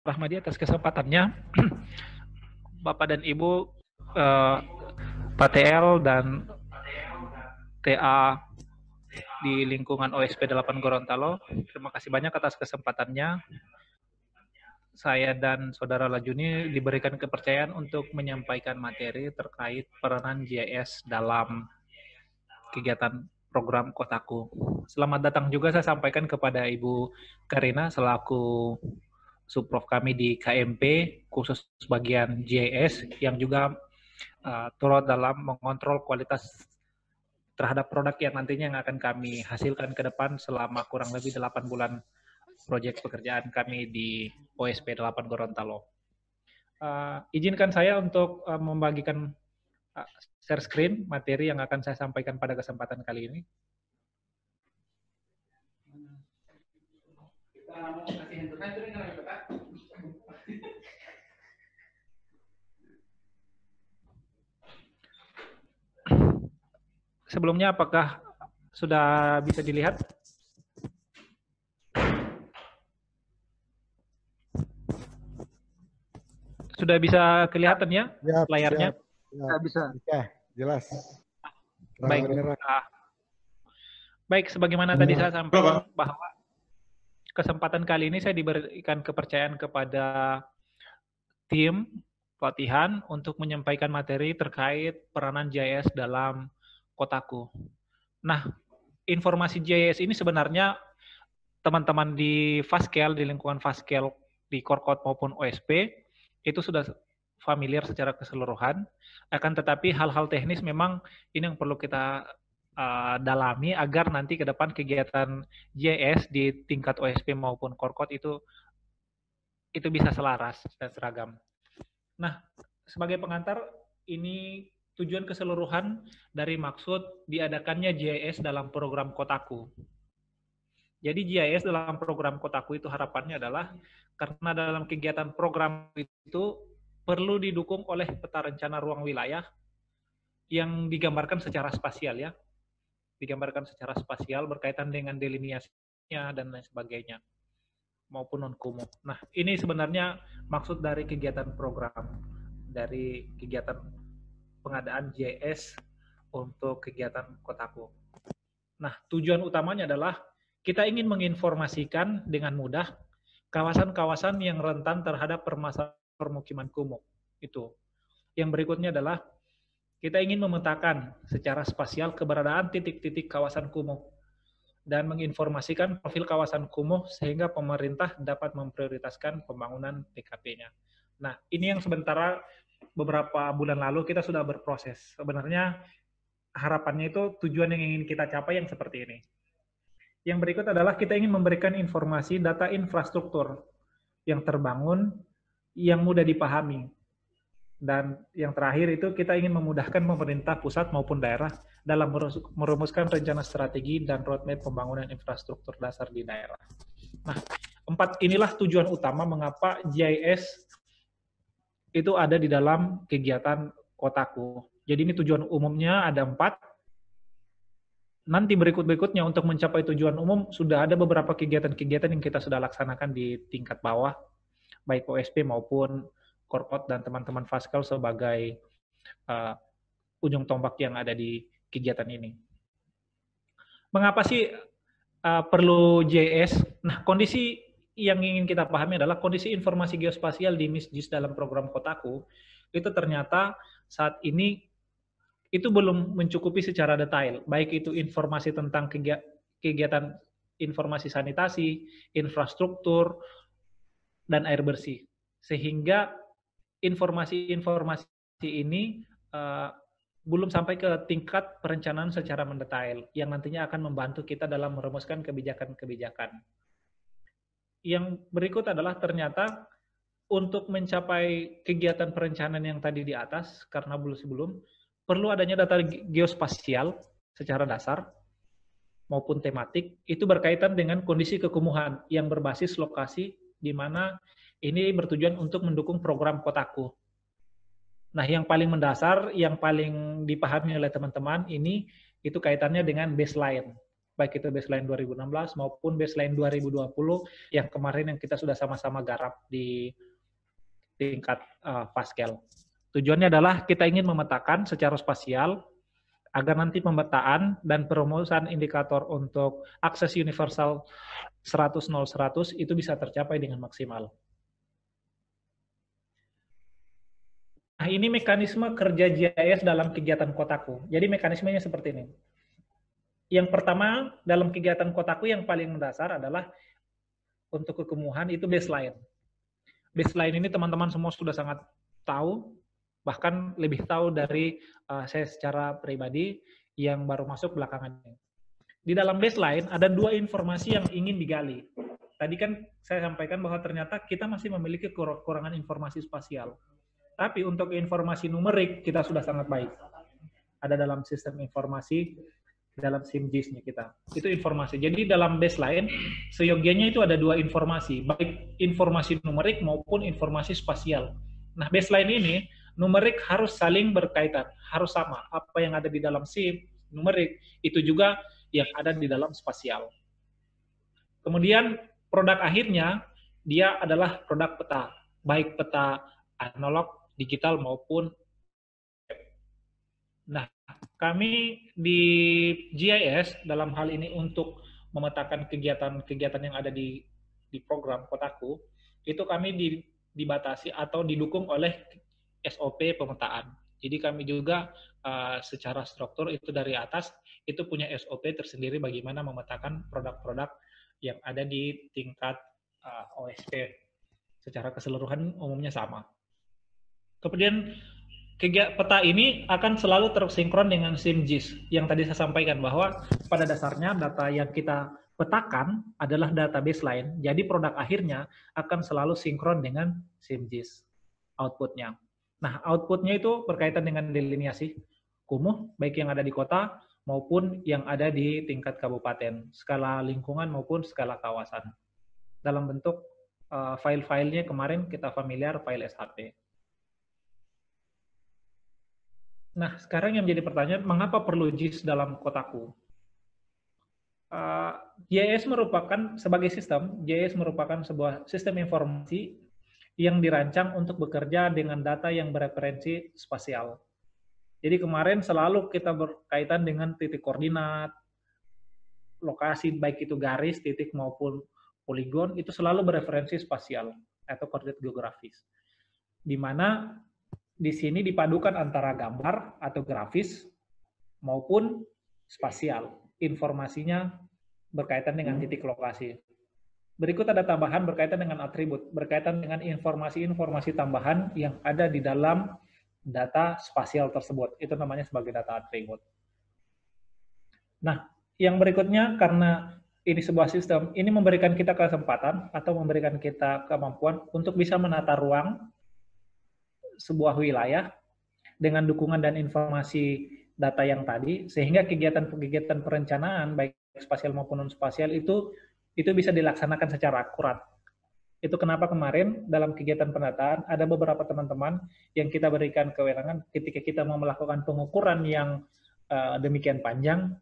Rahmadi atas kesempatannya. Bapak dan Ibu, eh, Pak TL dan TA di lingkungan OSP 8 Gorontalo. Terima kasih banyak atas kesempatannya. Saya dan Saudara Lajuni diberikan kepercayaan untuk menyampaikan materi terkait peranan GIS dalam kegiatan program Kotaku. Selamat datang juga saya sampaikan kepada Ibu Karina selaku Subprof kami di KMP, khusus bagian GIS yang juga turut dalam mengontrol kualitas terhadap produk yang nantinya yang akan kami hasilkan ke depan selama kurang lebih 8 bulan proyek pekerjaan kami di OSP 8 Gorontalo. Izinkan saya untuk membagikan share screen materi yang akan saya sampaikan pada kesempatan kali ini. Sebelumnya apakah sudah bisa dilihat? Sudah bisa kelihatan ya layarnya? Siap. Bisa. Ya, jelas. Baik. Baik, sebagaimana tadi saya sampaikan bahwa kesempatan kali ini saya diberikan kepercayaan kepada tim pelatihan untuk menyampaikan materi terkait peranan GIS dalam Kotaku. Nah, informasi GIS ini sebenarnya teman-teman di Faskel, di lingkungan Faskel, di Korkot maupun OSP, itu sudah familiar secara keseluruhan. Akan tetapi hal-hal teknis memang ini yang perlu kita dalami agar nanti ke depan kegiatan GIS di tingkat OSP maupun Korkot itu bisa selaras dan seragam. Nah, sebagai pengantar, ini tujuan keseluruhan dari maksud diadakannya GIS dalam program Kotaku. Jadi GIS dalam program Kotaku itu harapannya adalah karena dalam kegiatan program itu perlu didukung oleh peta rencana ruang wilayah yang digambarkan secara spasial ya. Digambarkan secara spasial berkaitan dengan delineasinya dan lain sebagainya maupun non-kumuh. Nah, ini sebenarnya maksud dari kegiatan program, dari kegiatan pengadaan GIS untuk kegiatan Kotaku. Nah, tujuan utamanya adalah kita ingin menginformasikan dengan mudah kawasan-kawasan yang rentan terhadap permasalahan permukiman kumuh. Itu. Yang berikutnya adalah kita ingin memetakan secara spasial keberadaan titik-titik kawasan kumuh dan menginformasikan profil kawasan kumuh sehingga pemerintah dapat memprioritaskan pembangunan PKP-nya. Nah, ini yang sementara beberapa bulan lalu kita sudah berproses. Sebenarnya harapannya itu tujuan yang ingin kita capai yang seperti ini. Yang berikut adalah kita ingin memberikan informasi data infrastruktur yang terbangun, yang mudah dipahami. Dan yang terakhir itu kita ingin memudahkan pemerintah pusat maupun daerah dalam merumuskan rencana strategi dan roadmap pembangunan infrastruktur dasar di daerah. Nah, 4 inilah tujuan utama mengapa GIS itu ada di dalam kegiatan Kotaku. Jadi ini tujuan umumnya ada 4. Nanti berikut-berikutnya untuk mencapai tujuan umum sudah ada beberapa kegiatan-kegiatan yang kita sudah laksanakan di tingkat bawah, baik OSP maupun Korkot dan teman-teman Faskel sebagai ujung tombak yang ada di kegiatan ini. Mengapa sih perlu GIS? Nah, kondisi yang ingin kita pahami adalah kondisi informasi geospasial di MISGIS dalam program Kotaku itu ternyata saat ini itu belum mencukupi secara detail, baik itu informasi tentang kegiatan informasi sanitasi, infrastruktur, dan air bersih. Sehingga informasi-informasi ini belum sampai ke tingkat perencanaan secara mendetail yang nantinya akan membantu kita dalam merumuskan kebijakan-kebijakan. Yang berikut adalah ternyata untuk mencapai kegiatan perencanaan yang tadi di atas, karena sebelum perlu adanya data geospasial secara dasar maupun tematik, itu berkaitan dengan kondisi kekumuhan yang berbasis lokasi di mana ini bertujuan untuk mendukung program Kotaku. Nah, yang paling mendasar, yang paling dipahami oleh teman-teman ini, itu kaitannya dengan baseline. baik itu baseline 2016 maupun baseline 2020 yang kemarin yang kita sudah sama-sama garap di tingkat Pascal. Tujuannya adalah kita ingin memetakan secara spasial agar nanti pemetaan dan perumusan indikator untuk akses universal 100-0-100 itu bisa tercapai dengan maksimal. Nah, ini mekanisme kerja GIS dalam kegiatan Kotaku. Jadi mekanismenya seperti ini. Yang pertama, dalam kegiatan Kotaku yang paling mendasar adalah untuk kekumuhan itu baseline. Baseline ini teman-teman semua sudah sangat tahu, bahkan lebih tahu dari saya secara pribadi yang baru masuk belakangan ini. Di dalam baseline ada dua informasi yang ingin digali. Tadi kan saya sampaikan bahwa ternyata kita masih memiliki kekurangan informasi spasial. Tapi untuk informasi numerik kita sudah sangat baik. Ada dalam sistem informasi, dalam SIMGIS-nya kita. Itu informasi. Jadi dalam baseline, seyogianya itu ada dua informasi, baik informasi numerik maupun informasi spasial. Nah, baseline ini, numerik harus saling berkaitan, harus sama. Apa yang ada di dalam SIM, numerik, itu juga yang ada di dalam spasial. Kemudian, produk akhirnya, dia adalah produk peta, baik peta analog, digital, maupun web. Nah, kami di GIS dalam hal ini untuk memetakan kegiatan-kegiatan yang ada di program Kotaku, itu kami dibatasi atau didukung oleh SOP pemetaan. Jadi kami juga secara struktur itu dari atas, itu punya SOP tersendiri bagaimana memetakan produk-produk yang ada di tingkat OSP. Secara keseluruhan umumnya sama. Kemudian peta ini akan selalu tersinkron dengan SIMGIS yang tadi saya sampaikan bahwa pada dasarnya data yang kita petakan adalah data baseline, jadi produk akhirnya akan selalu sinkron dengan SIMGIS outputnya. Nah, outputnya itu berkaitan dengan deliniasi kumuh, baik yang ada di kota maupun yang ada di tingkat kabupaten, skala lingkungan maupun skala kawasan. Dalam bentuk file-filenya kemarin kita familiar file SHP. Nah, sekarang yang menjadi pertanyaan, mengapa perlu GIS dalam Kotaku? GIS merupakan, sebagai sistem, GIS merupakan sebuah sistem informasi yang dirancang untuk bekerja dengan data yang bereferensi spasial. Jadi kemarin selalu kita berkaitan dengan titik koordinat, lokasi, baik itu garis, titik maupun poligon, itu selalu bereferensi spasial atau koordinat geografis. Di mana di sini dipadukan antara gambar atau grafis maupun spasial. Informasinya berkaitan dengan titik lokasi. Berikut ada tambahan berkaitan dengan atribut, berkaitan dengan informasi-informasi tambahan yang ada di dalam data spasial tersebut. Itu namanya sebagai data atribut. Nah, yang berikutnya karena ini sebuah sistem, ini memberikan kita kesempatan atau memberikan kita kemampuan untuk bisa menata ruang sebuah wilayah dengan dukungan dan informasi data yang tadi, sehingga kegiatan-kegiatan perencanaan baik spasial maupun non-spasial itu bisa dilaksanakan secara akurat. Itu kenapa kemarin dalam kegiatan penataan ada beberapa teman-teman yang kita berikan kewenangan ketika kita mau melakukan pengukuran yang demikian panjang,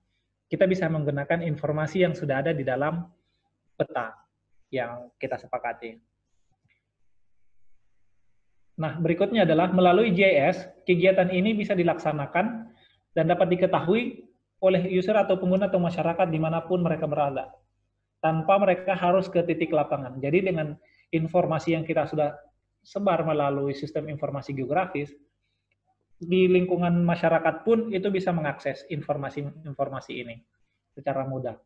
kita bisa menggunakan informasi yang sudah ada di dalam peta yang kita sepakati. Nah, berikutnya adalah melalui GIS, kegiatan ini bisa dilaksanakan dan dapat diketahui oleh user atau pengguna atau masyarakat dimanapun mereka berada, tanpa mereka harus ke titik lapangan. Jadi dengan informasi yang kita sudah sebar melalui sistem informasi geografis, di lingkungan masyarakat pun itu bisa mengakses informasi-informasi ini secara mudah,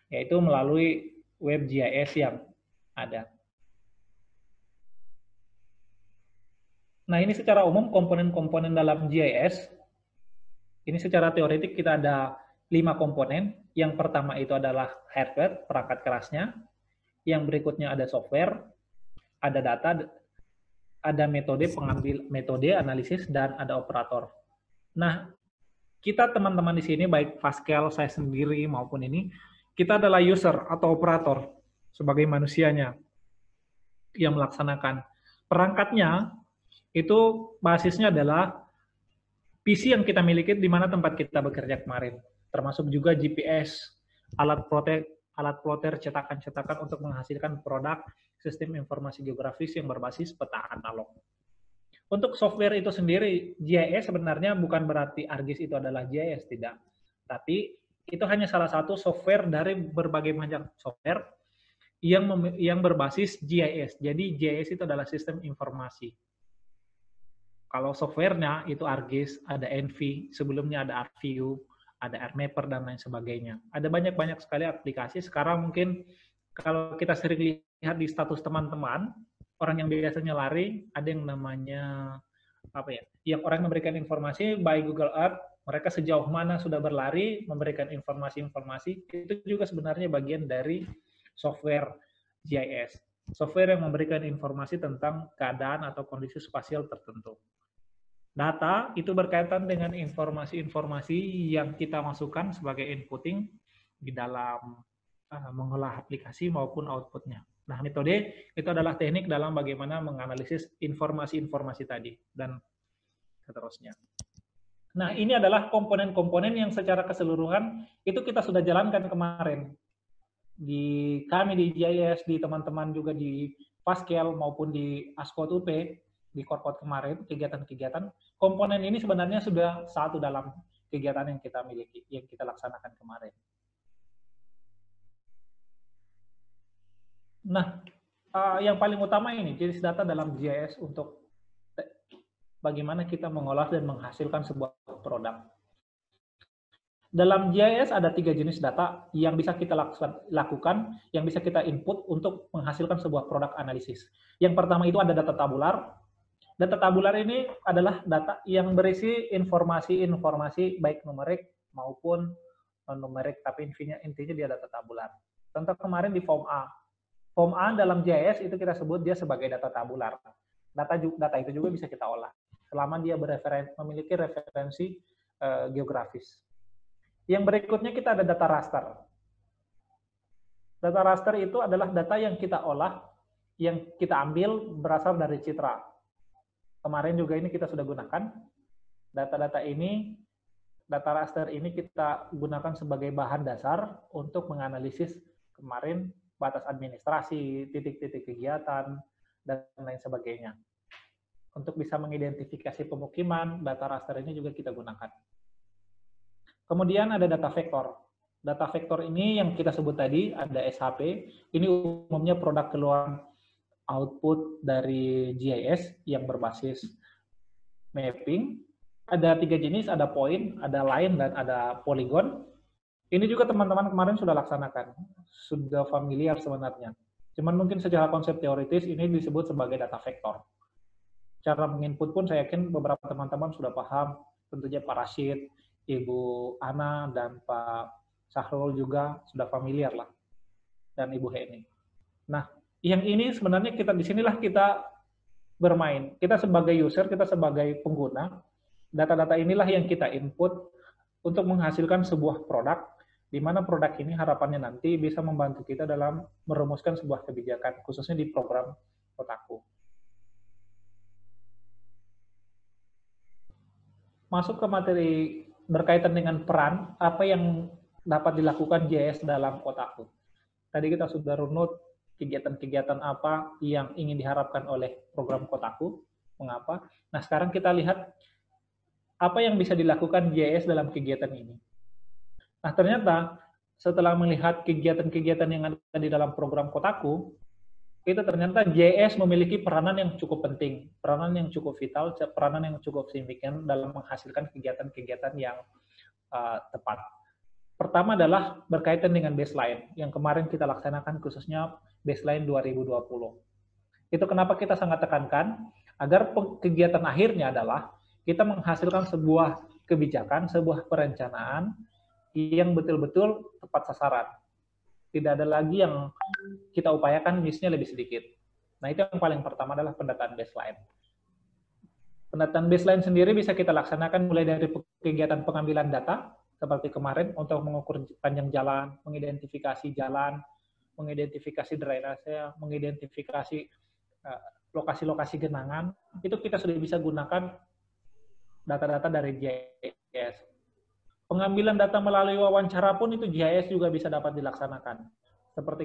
yaitu melalui web GIS yang ada. Nah, ini secara umum komponen-komponen dalam GIS. Ini secara teoretik kita ada 5 komponen. Yang pertama itu adalah hardware, perangkat kerasnya. Yang berikutnya ada software, ada data, ada metode metode analisis, dan ada operator. Nah, kita teman-teman di sini, baik Pascal, saya sendiri maupun ini, kita adalah user atau operator sebagai manusianya yang melaksanakan. Perangkatnya itu basisnya adalah PC yang kita miliki di mana tempat kita bekerja kemarin, termasuk juga GPS, alat plotter cetakan-cetakan untuk menghasilkan produk sistem informasi geografis yang berbasis peta analog. Untuk software itu sendiri, GIS sebenarnya bukan berarti ArcGIS itu adalah GIS, tidak. Tapi itu hanya salah satu software dari berbagai macam software yang berbasis GIS. Jadi GIS itu adalah sistem informasi. Kalau softwarenya itu ArcGIS, ada ENVI, sebelumnya ada ArcView, ada ArcMapper, dan lain sebagainya. Ada banyak-banyak sekali aplikasi. Sekarang mungkin kalau kita sering lihat di status teman-teman, orang yang biasanya lari, ada yang namanya apa ya? Yang orang memberikan informasi by Google Earth, mereka sejauh mana sudah berlari, memberikan informasi-informasi, itu juga sebenarnya bagian dari software GIS. Software yang memberikan informasi tentang keadaan atau kondisi spasial tertentu. Data itu berkaitan dengan informasi-informasi yang kita masukkan sebagai inputting di dalam mengolah aplikasi maupun outputnya. Nah, metode itu adalah teknik dalam bagaimana menganalisis informasi-informasi tadi, dan seterusnya. Nah, ini adalah komponen-komponen yang secara keseluruhan itu kita sudah jalankan kemarin. Di kami di GIS, di teman-teman juga di Pascal maupun di Ascode UP, di Korpot kemarin, kegiatan-kegiatan, komponen ini sebenarnya sudah satu dalam kegiatan yang kita miliki, yang kita laksanakan kemarin. Nah, yang paling utama ini, jenis data dalam GIS untuk bagaimana kita mengolah dan menghasilkan sebuah produk. Dalam GIS ada 3 jenis data yang bisa kita lakukan, yang bisa kita input untuk menghasilkan sebuah produk analisis. Yang pertama itu ada data tabular. Data tabular ini adalah data yang berisi informasi-informasi baik numerik maupun non-numerik, tapi intinya dia data tabular. Contoh kemarin di form A. Form A dalam GIS itu kita sebut dia sebagai data tabular. Data itu juga bisa kita olah, selama dia memiliki referensi geografis. Yang berikutnya kita ada data raster. Data raster itu adalah data yang kita olah, yang kita ambil berasal dari citra. Kemarin juga ini kita sudah gunakan. Data-data ini, data raster ini kita gunakan sebagai bahan dasar untuk menganalisis kemarin batas administrasi, titik-titik kegiatan, dan lain sebagainya. Untuk bisa mengidentifikasi pemukiman, data raster ini juga kita gunakan. Kemudian ada data vektor. Data vektor ini yang kita sebut tadi, ada SHP. Ini umumnya produk keluaran output dari GIS yang berbasis mapping. Ada 3 jenis, ada point, ada line, dan ada polygon. Ini juga teman-teman kemarin sudah laksanakan, sudah familiar sebenarnya. Cuman mungkin secara konsep teoritis ini disebut sebagai data vektor. Cara menginput pun saya yakin beberapa teman-teman sudah paham, tentunya Pak Rashid, Ibu Ana, dan Pak Sahrul juga sudah familiar lah, dan Ibu Heni. Nah, yang ini sebenarnya disinilah kita bermain. Kita sebagai user, kita sebagai pengguna, data-data inilah yang kita input untuk menghasilkan sebuah produk, di mana produk ini harapannya nanti bisa membantu kita dalam merumuskan sebuah kebijakan, khususnya di program Kotaku. Masuk ke materi berkaitan dengan peran, apa yang dapat dilakukan GIS dalam Kotaku. Tadi kita sudah runut kegiatan-kegiatan apa yang ingin diharapkan oleh program Kotaku, mengapa. Nah, sekarang kita lihat apa yang bisa dilakukan GIS dalam kegiatan ini. Nah, ternyata setelah melihat kegiatan-kegiatan yang ada di dalam program Kotaku, itu ternyata GIS memiliki peranan yang cukup penting, peranan yang cukup vital, peranan yang cukup signifikan dalam menghasilkan kegiatan-kegiatan yang tepat. Pertama adalah berkaitan dengan baseline, yang kemarin kita laksanakan khususnya baseline 2020. Itu kenapa kita sangat tekankan, agar kegiatan akhirnya adalah kita menghasilkan sebuah kebijakan, sebuah perencanaan yang betul-betul tepat sasaran. Tidak ada lagi yang kita upayakan missnya lebih sedikit. Nah, itu yang paling pertama adalah pendataan baseline. Pendataan baseline sendiri bisa kita laksanakan mulai dari kegiatan pengambilan data, seperti kemarin untuk mengukur panjang jalan, mengidentifikasi jalan, mengidentifikasi drainase, mengidentifikasi lokasi-lokasi genangan, itu kita sudah bisa gunakan data-data dari GIS. Pengambilan data melalui wawancara pun itu GIS juga bisa dapat dilaksanakan. Seperti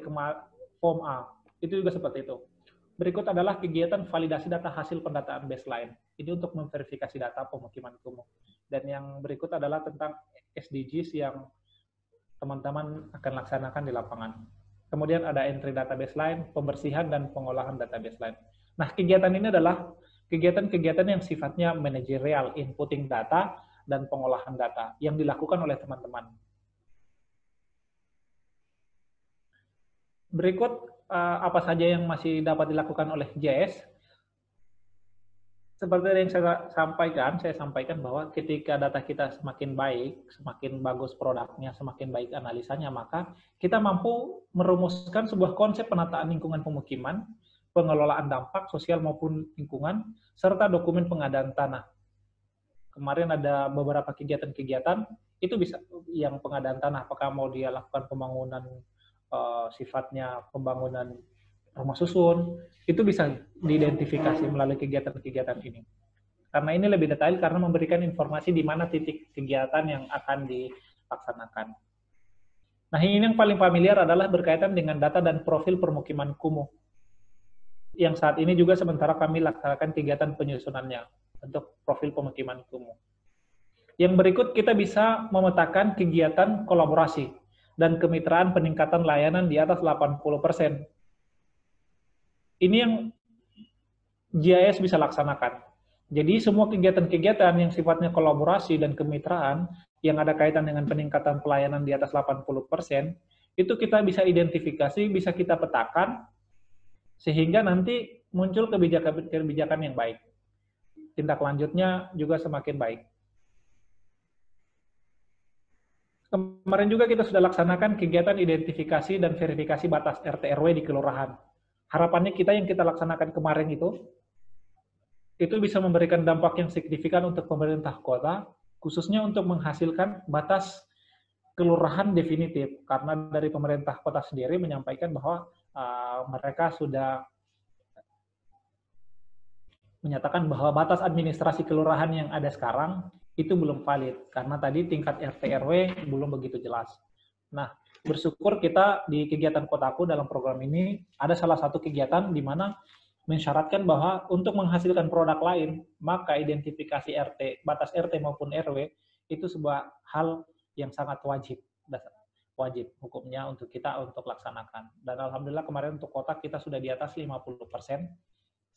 form A, itu juga seperti itu. Berikut adalah kegiatan validasi data hasil pendataan baseline. Ini untuk memverifikasi data pemukiman kumuh. Dan yang berikut adalah tentang SDGs yang teman-teman akan laksanakan di lapangan. Kemudian ada entry data baseline, pembersihan dan pengolahan data baseline. Nah, kegiatan ini adalah kegiatan-kegiatan yang sifatnya manajerial, inputting data, dan pengolahan data yang dilakukan oleh teman-teman. Berikut apa saja yang masih dapat dilakukan oleh GIS. Seperti yang saya sampaikan bahwa ketika data kita semakin baik, semakin bagus produknya, semakin baik analisanya, maka kita mampu merumuskan sebuah konsep penataan lingkungan pemukiman, pengelolaan dampak sosial maupun lingkungan, serta dokumen pengadaan tanah. Kemarin ada beberapa kegiatan-kegiatan, itu bisa yang pengadaan tanah, apakah mau dia lakukan pembangunan sifatnya pembangunan rumah susun, itu bisa diidentifikasi melalui kegiatan-kegiatan ini. Karena ini lebih detail karena memberikan informasi di mana titik kegiatan yang akan dilaksanakan. Nah, ini yang paling familiar adalah berkaitan dengan data dan profil permukiman kumuh. Yang saat ini juga sementara kami laksanakan kegiatan penyusunannya untuk profil pemukiman kumuh. Yang berikut kita bisa memetakan kegiatan kolaborasi dan kemitraan peningkatan layanan di atas 80%. Ini yang GIS bisa laksanakan. Jadi semua kegiatan-kegiatan yang sifatnya kolaborasi dan kemitraan yang ada kaitan dengan peningkatan pelayanan di atas 80%, itu kita bisa identifikasi, bisa kita petakan, sehingga nanti muncul kebijakan yang baik. Tindak lanjutnya juga semakin baik. Kemarin juga kita sudah laksanakan kegiatan identifikasi dan verifikasi batas RT/RW di kelurahan. Harapannya yang kita laksanakan kemarin itu bisa memberikan dampak yang signifikan untuk pemerintah kota, khususnya untuk menghasilkan batas kelurahan definitif. Karena dari pemerintah kota sendiri menyampaikan bahwa mereka sudah menyatakan bahwa batas administrasi kelurahan yang ada sekarang itu belum valid, karena tadi tingkat RT/RW belum begitu jelas. Nah, bersyukur kita di kegiatan Kotaku dalam program ini ada salah satu kegiatan di mana mensyaratkan bahwa untuk menghasilkan produk lain, maka identifikasi RT, batas RT maupun RW itu sebuah hal yang sangat wajib hukumnya untuk kita untuk laksanakan. Dan alhamdulillah kemarin untuk kota kita sudah di atas 50%,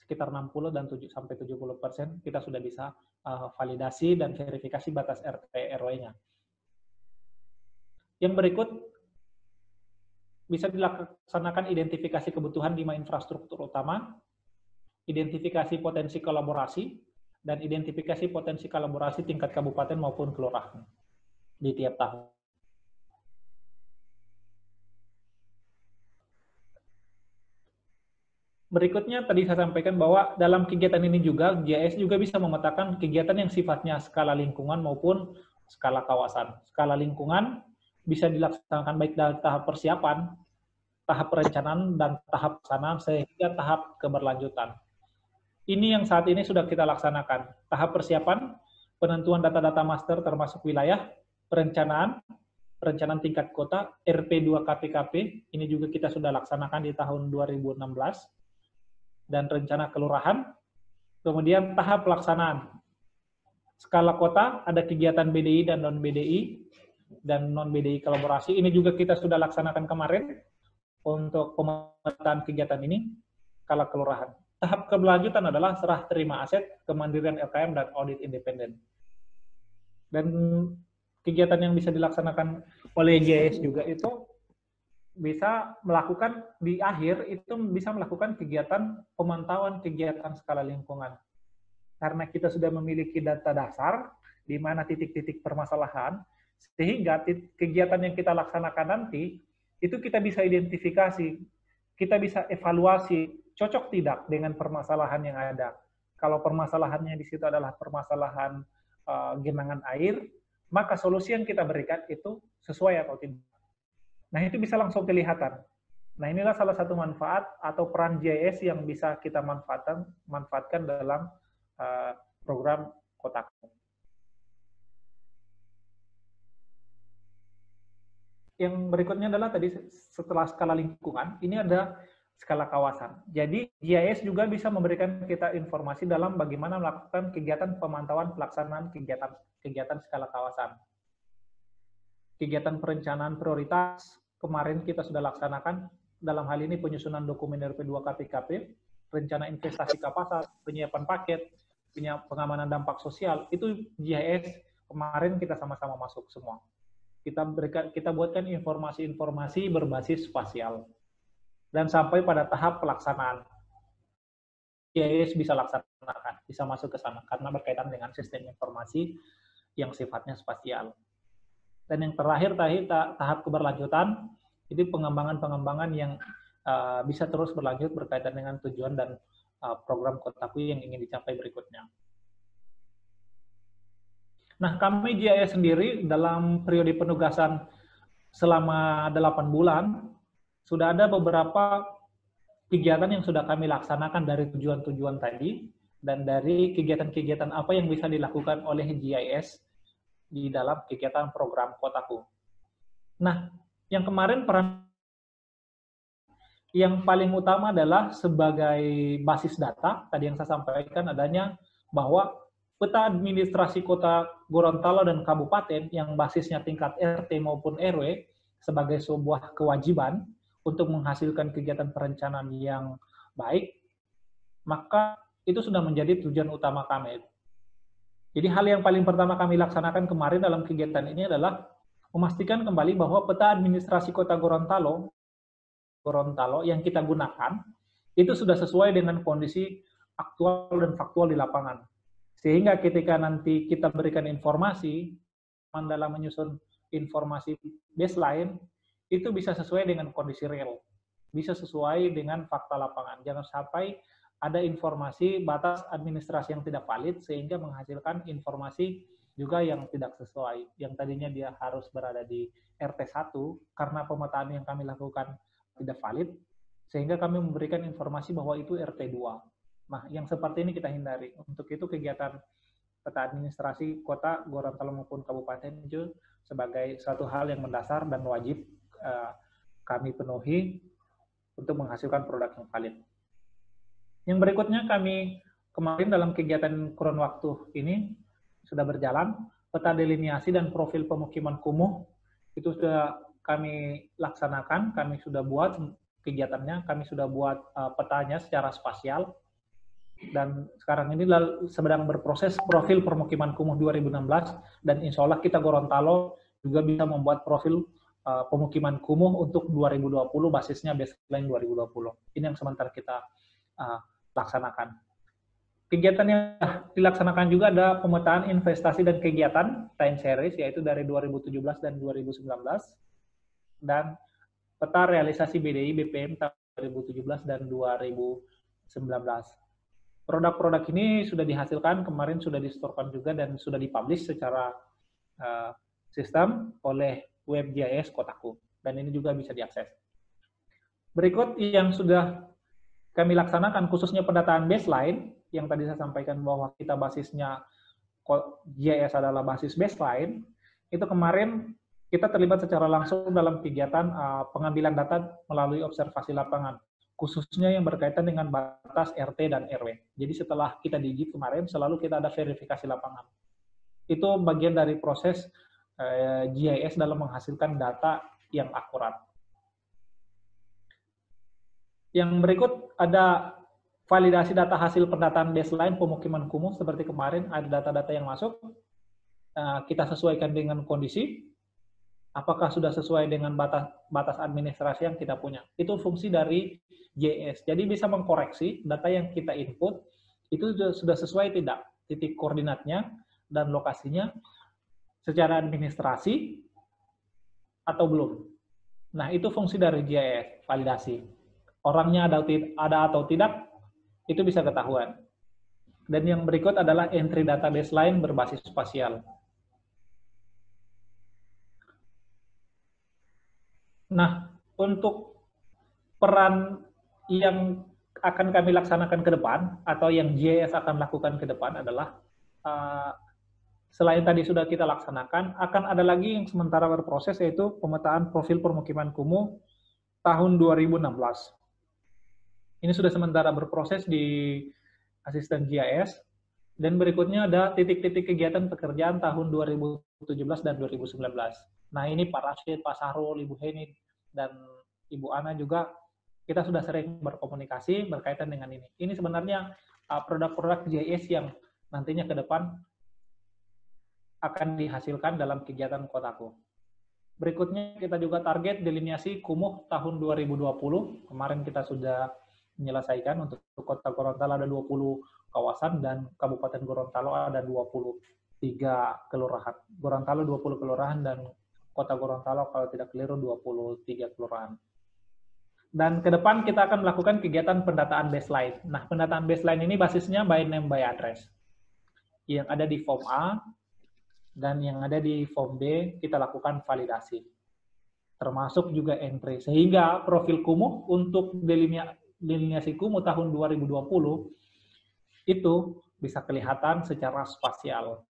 sekitar 60 dan 70% kita sudah bisa validasi dan verifikasi batas RT/RW-nya. Yang berikut bisa dilaksanakan identifikasi kebutuhan 5 infrastruktur utama, identifikasi potensi kolaborasi, dan identifikasi potensi kolaborasi tingkat kabupaten maupun kelurahan di tiap tahun. Berikutnya tadi saya sampaikan bahwa dalam kegiatan ini juga GIS juga bisa memetakan kegiatan yang sifatnya skala lingkungan maupun skala kawasan. Skala lingkungan bisa dilaksanakan baik dari tahap persiapan, tahap perencanaan, dan tahap pelaksanaan sehingga tahap keberlanjutan. Ini yang saat ini sudah kita laksanakan. Tahap persiapan, penentuan data-data master termasuk wilayah, perencanaan tingkat kota, RP2 KPKP, ini juga kita sudah laksanakan di tahun 2016, dan rencana kelurahan, kemudian tahap pelaksanaan. Skala kota, ada kegiatan BDI dan non-BDI kolaborasi, ini juga kita sudah laksanakan kemarin untuk pemetaan kegiatan ini, skala kelurahan. Tahap keberlanjutan adalah serah terima aset, kemandirian LKM, dan audit independen. Dan kegiatan yang bisa dilaksanakan oleh GIS juga itu bisa melakukan di akhir itu bisa melakukan kegiatan pemantauan kegiatan skala lingkungan. Karena kita sudah memiliki data dasar di mana titik-titik permasalahan, sehingga kegiatan yang kita laksanakan nanti itu kita bisa identifikasi, kita bisa evaluasi cocok tidak dengan permasalahan yang ada. Kalau permasalahannya di situ adalah permasalahan genangan air, maka solusi yang kita berikan itu sesuai atau tidak. Nah, itu bisa langsung kelihatan. Nah, inilah salah satu manfaat atau peran GIS yang bisa kita manfaatkan dalam program Kotaku. yang berikutnya adalah tadi setelah skala lingkungan, ini ada skala kawasan. Jadi GIS juga bisa memberikan kita informasi dalam bagaimana melakukan kegiatan pemantauan pelaksanaan kegiatan skala kawasan. Kegiatan perencanaan prioritas kemarin kita sudah laksanakan, dalam hal ini penyusunan dokumen RP2 KPKP, rencana investasi kapasan, penyiapan paket, pengamanan dampak sosial, itu GIS kemarin kita sama-sama masuk semua. Kita buatkan informasi-informasi berbasis spasial. Dan sampai pada tahap pelaksanaan. GIS bisa laksanakan, bisa masuk ke sana, karena berkaitan dengan sistem informasi yang sifatnya spasial. Dan yang terakhir, tahap keberlanjutan, itu pengembangan-pengembangan yang bisa terus berlanjut berkaitan dengan tujuan dan program Kotaku yang ingin dicapai berikutnya. Nah, kami GIS sendiri dalam periode penugasan selama 8 bulan, sudah ada beberapa kegiatan yang sudah kami laksanakan dari tujuan-tujuan tadi, dan dari kegiatan-kegiatan apa yang bisa dilakukan oleh GIS di dalam kegiatan program Kotaku. Nah, yang kemarin peran yang paling utama adalah sebagai basis data, tadi yang saya sampaikan adanya bahwa peta administrasi Kota Gorontalo dan Kabupaten yang basisnya tingkat RT maupun RW sebagai sebuah kewajiban untuk menghasilkan kegiatan perencanaan yang baik, maka itu sudah menjadi tujuan utama kami. Jadi hal yang paling pertama kami laksanakan kemarin dalam kegiatan ini adalah memastikan kembali bahwa peta administrasi Kota Gorontalo yang kita gunakan itu sudah sesuai dengan kondisi aktual dan faktual di lapangan. Sehingga ketika nanti kita berikan informasi dalam menyusun informasi baseline, itu bisa sesuai dengan kondisi real, bisa sesuai dengan fakta lapangan. Jangan sampai ada informasi batas administrasi yang tidak valid sehingga menghasilkan informasi juga yang tidak sesuai. Yang tadinya dia harus berada di RT1 karena pemetaan yang kami lakukan tidak valid, sehingga kami memberikan informasi bahwa itu RT2. Nah, yang seperti ini kita hindari. Untuk itu kegiatan peta administrasi Kota Gorontalo maupun Kabupaten itu sebagai satu hal yang mendasar dan wajib kami penuhi untuk menghasilkan produk yang valid. Yang berikutnya kami kemarin dalam kegiatan kurun waktu ini sudah berjalan, peta delineasi dan profil pemukiman kumuh itu sudah kami laksanakan, kami sudah buat kegiatannya, kami sudah buat petanya secara spasial, dan sekarang ini sedang berproses profil permukiman kumuh 2016, dan insya Allah kita Gorontalo juga bisa membuat profil pemukiman kumuh untuk 2020, basisnya baseline 2020. Ini yang sementara kita laksanakan. Kegiatan yang dilaksanakan juga ada pemetaan investasi dan kegiatan time series, yaitu dari 2017 dan 2019, dan peta realisasi BDI BPM tahun 2017 dan 2019. Produk-produk ini sudah dihasilkan, kemarin sudah disetorkan juga dan sudah dipublish secara sistem oleh web GIS Kotaku, dan ini juga bisa diakses. Berikut yang sudah kami laksanakan khususnya pendataan baseline, yang tadi saya sampaikan bahwa kita basisnya GIS adalah basis baseline, itu kemarin kita terlibat secara langsung dalam kegiatan pengambilan data melalui observasi lapangan, khususnya yang berkaitan dengan batas RT dan RW. Jadi setelah kita digit kemarin, selalu kita ada verifikasi lapangan. Itu bagian dari proses GIS dalam menghasilkan data yang akurat. Yang berikut ada validasi data hasil pendataan baseline pemukiman kumuh, seperti kemarin ada data-data yang masuk, kita sesuaikan dengan kondisi, apakah sudah sesuai dengan batas administrasi yang kita punya. Itu fungsi dari GIS. Jadi bisa mengkoreksi data yang kita input, itu sudah sesuai tidak, titik koordinatnya dan lokasinya secara administrasi atau belum. Nah, itu fungsi dari GIS, validasi. Orangnya ada atau tidak, itu bisa ketahuan. Dan yang berikut adalah entry data baseline berbasis spasial. Nah, untuk peran yang akan kami laksanakan ke depan, atau yang GIS akan lakukan ke depan adalah selain tadi sudah kita laksanakan, akan ada lagi yang sementara berproses, yaitu pemetaan profil permukiman kumuh tahun 2016. Ini sudah sementara berproses di asisten GIS, dan berikutnya ada titik-titik kegiatan pekerjaan tahun 2017 dan 2019. Nah, ini Pak Rashid, Pak Sahrul, Ibu Heni, dan Ibu Ana juga, kita sudah sering berkomunikasi berkaitan dengan ini. Ini sebenarnya produk-produk GIS yang nantinya ke depan akan dihasilkan dalam kegiatan Kotaku. Berikutnya kita juga target delineasi kumuh tahun 2020. Kemarin kita sudah menyelesaikan untuk Kota Gorontalo ada 20 kawasan dan Kabupaten Gorontalo ada 23 kelurahan. Gorontalo 20 kelurahan dan Kota Gorontalo kalau tidak keliru 23 kelurahan. Dan ke depan kita akan melakukan kegiatan pendataan baseline. Nah, pendataan baseline ini basisnya by name by address. Yang ada di form A dan yang ada di form B kita lakukan validasi. Termasuk juga entry. Sehingga profil kumuh untuk delineasi kumuh tahun 2020 itu bisa kelihatan secara spasial.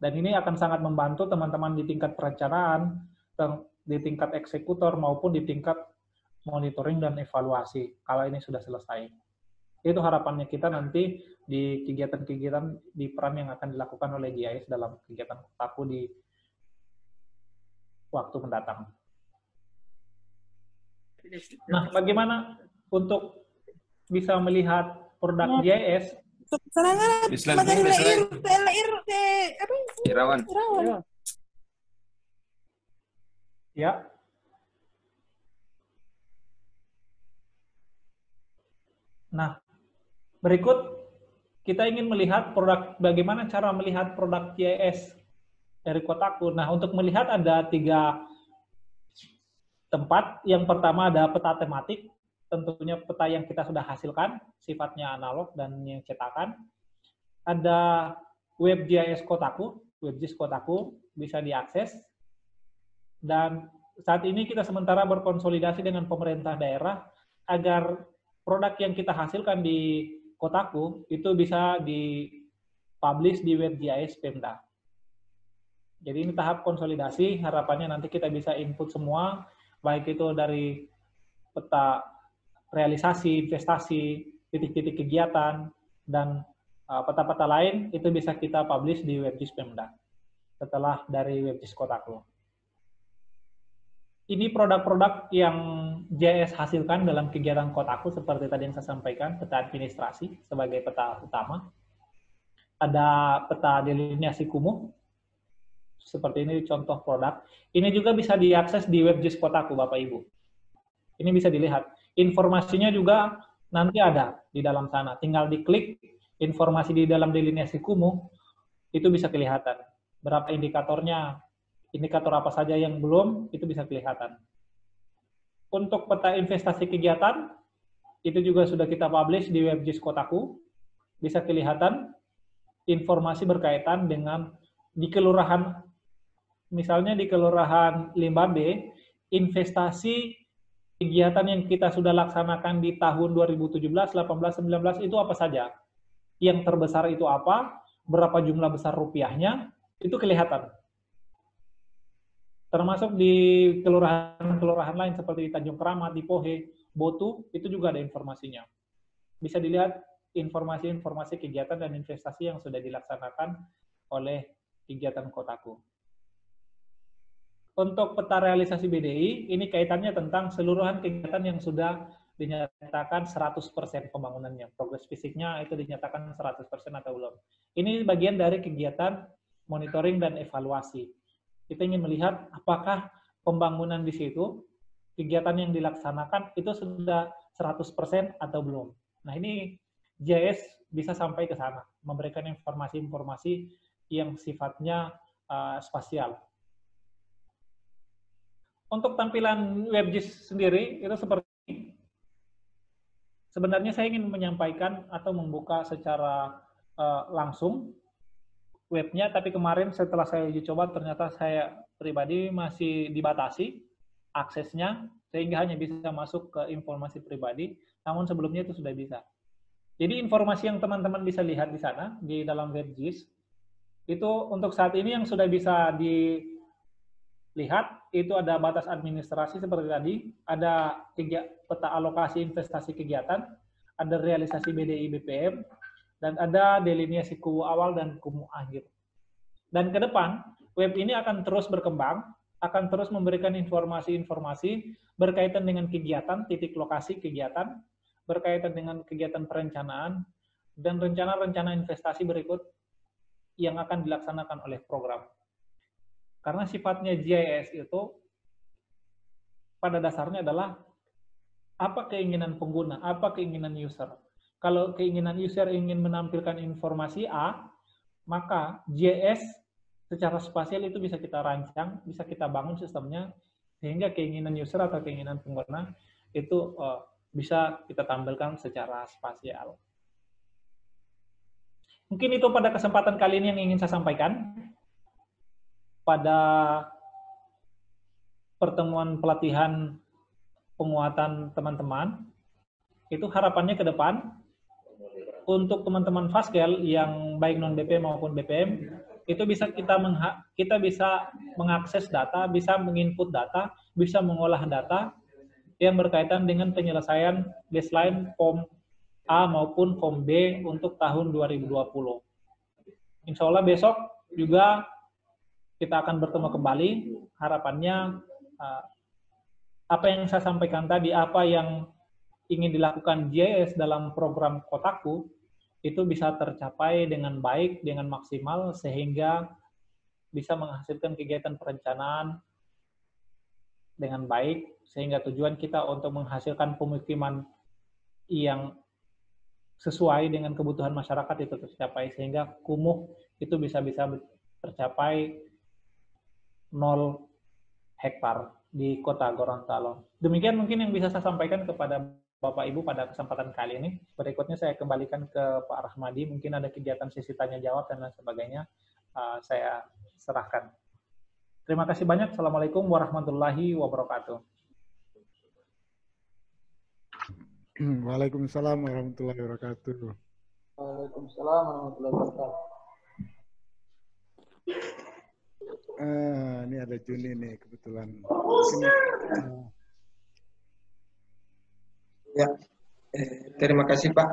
Dan ini akan sangat membantu teman-teman di tingkat perencanaan, di tingkat eksekutor maupun di tingkat monitoring dan evaluasi kalau ini sudah selesai. Itu harapannya kita nanti di kegiatan-kegiatan di peran yang akan dilakukan oleh GIS dalam kegiatan Kotaku di waktu mendatang. Nah, bagaimana untuk bisa melihat produk GIS? Irawan. Ya. Nah, berikut kita ingin melihat bagaimana cara melihat produk GIS dari Kotaku. Nah, untuk melihat ada 3 tempat. Yang pertama ada peta tematik, tentunya peta yang kita sudah hasilkan, sifatnya analog dan yang cetakan. Ada web GIS Kotaku, WebGIS Kotaku, bisa diakses. Dan saat ini kita sementara berkonsolidasi dengan pemerintah daerah agar produk yang kita hasilkan di Kotaku itu bisa dipublish di web GIS Pemda. Jadi ini tahap konsolidasi, harapannya nanti kita bisa input semua, baik itu dari peta realisasi, investasi, titik-titik kegiatan, dan peta-peta lain itu bisa kita publish di WebGIS Pemda setelah dari WebGIS Kotaku. Ini produk-produk yang GIS hasilkan dalam kegiatan Kotaku seperti tadi yang saya sampaikan, peta administrasi sebagai peta utama. Ada peta delineasi kumuh, seperti ini contoh produk. Ini juga bisa diakses di WebGIS Kotaku, Bapak Ibu. Ini bisa dilihat. Informasinya juga nanti ada di dalam sana. Tinggal diklik, informasi di dalam delineasi kumuh, itu bisa kelihatan. Berapa indikatornya, indikator apa saja yang belum, itu bisa kelihatan. Untuk peta investasi kegiatan, itu juga sudah kita publish di WebGIS Kotaku. Bisa kelihatan informasi berkaitan dengan di kelurahan, misalnya di Kelurahan Limbah B, investasi kegiatan yang kita sudah laksanakan di tahun 2017, 18, 19 itu apa saja. Yang terbesar itu apa, berapa jumlah besar rupiahnya, itu kelihatan. Termasuk di kelurahan-kelurahan lain seperti di Tanjung Keramat, di Pohe, Botu, itu juga ada informasinya. Bisa dilihat informasi-informasi kegiatan dan investasi yang sudah dilaksanakan oleh kegiatan Kotaku. Untuk peta realisasi BDI, ini kaitannya tentang seluruhan kegiatan yang sudah dinyatakan 100% pembangunannya. Progres fisiknya itu dinyatakan 100% atau belum. Ini bagian dari kegiatan monitoring dan evaluasi. Kita ingin melihat apakah pembangunan di situ, kegiatan yang dilaksanakan itu sudah 100% atau belum. Nah, ini GIS bisa sampai ke sana, memberikan informasi-informasi yang sifatnya spasial. Untuk tampilan WebGIS sendiri, itu seperti ini. Sebenarnya saya ingin menyampaikan atau membuka secara langsung webnya, tapi kemarin setelah saya uji coba, ternyata saya pribadi masih dibatasi aksesnya, sehingga hanya bisa masuk ke informasi pribadi, namun sebelumnya itu sudah bisa. Jadi informasi yang teman-teman bisa lihat di sana, di dalam WebGIS, Itu untuk saat ini yang sudah bisa dilihat, itu ada batas administrasi seperti tadi, ada peta alokasi investasi kegiatan, ada realisasi BDI BPM, dan ada delineasi kumuh awal dan kumuh akhir. Dan ke depan, web ini akan terus berkembang, akan terus memberikan informasi-informasi berkaitan dengan kegiatan, titik lokasi kegiatan, berkaitan dengan kegiatan perencanaan, dan rencana-rencana investasi berikut yang akan dilaksanakan oleh program. Karena sifatnya GIS itu pada dasarnya adalah apa keinginan pengguna, apa keinginan user. Kalau keinginan user ingin menampilkan informasi A, maka GIS secara spasial itu bisa kita rancang, bisa kita bangun sistemnya, sehingga keinginan user atau keinginan pengguna itu bisa kita tampilkan secara spasial. Mungkin itu pada kesempatan kali ini yang ingin saya sampaikan. Pada pertemuan pelatihan penguatan teman-teman, itu harapannya ke depan, untuk teman-teman Faskel yang baik non-BPM maupun BPM, itu bisa kita bisa mengakses data, bisa menginput data, bisa mengolah data yang berkaitan dengan penyelesaian baseline form A maupun form B untuk tahun 2020. Insya Allah besok juga kita akan bertemu kembali. Harapannya apa yang saya sampaikan tadi, apa yang ingin dilakukan GIS dalam program Kotaku, itu bisa tercapai dengan baik, dengan maksimal, sehingga bisa menghasilkan kegiatan perencanaan dengan baik, sehingga tujuan kita untuk menghasilkan pemukiman yang sesuai dengan kebutuhan masyarakat itu tercapai, sehingga kumuh itu bisa tercapai 0 hektar di kota Gorontalo. Demikian mungkin yang bisa saya sampaikan kepada Bapak Ibu pada kesempatan kali ini. Berikutnya saya kembalikan ke Pak Rahmadi, mungkin ada kegiatan sesi tanya jawab dan lain sebagainya, saya serahkan. Terima kasih banyak. Assalamualaikum warahmatullahi wabarakatuh. Waalaikumsalam warahmatullahi wabarakatuh. Waalaikumsalam warahmatullahi wabarakatuh. Ini ada Juni nih kebetulan. Ya, terima kasih Pak.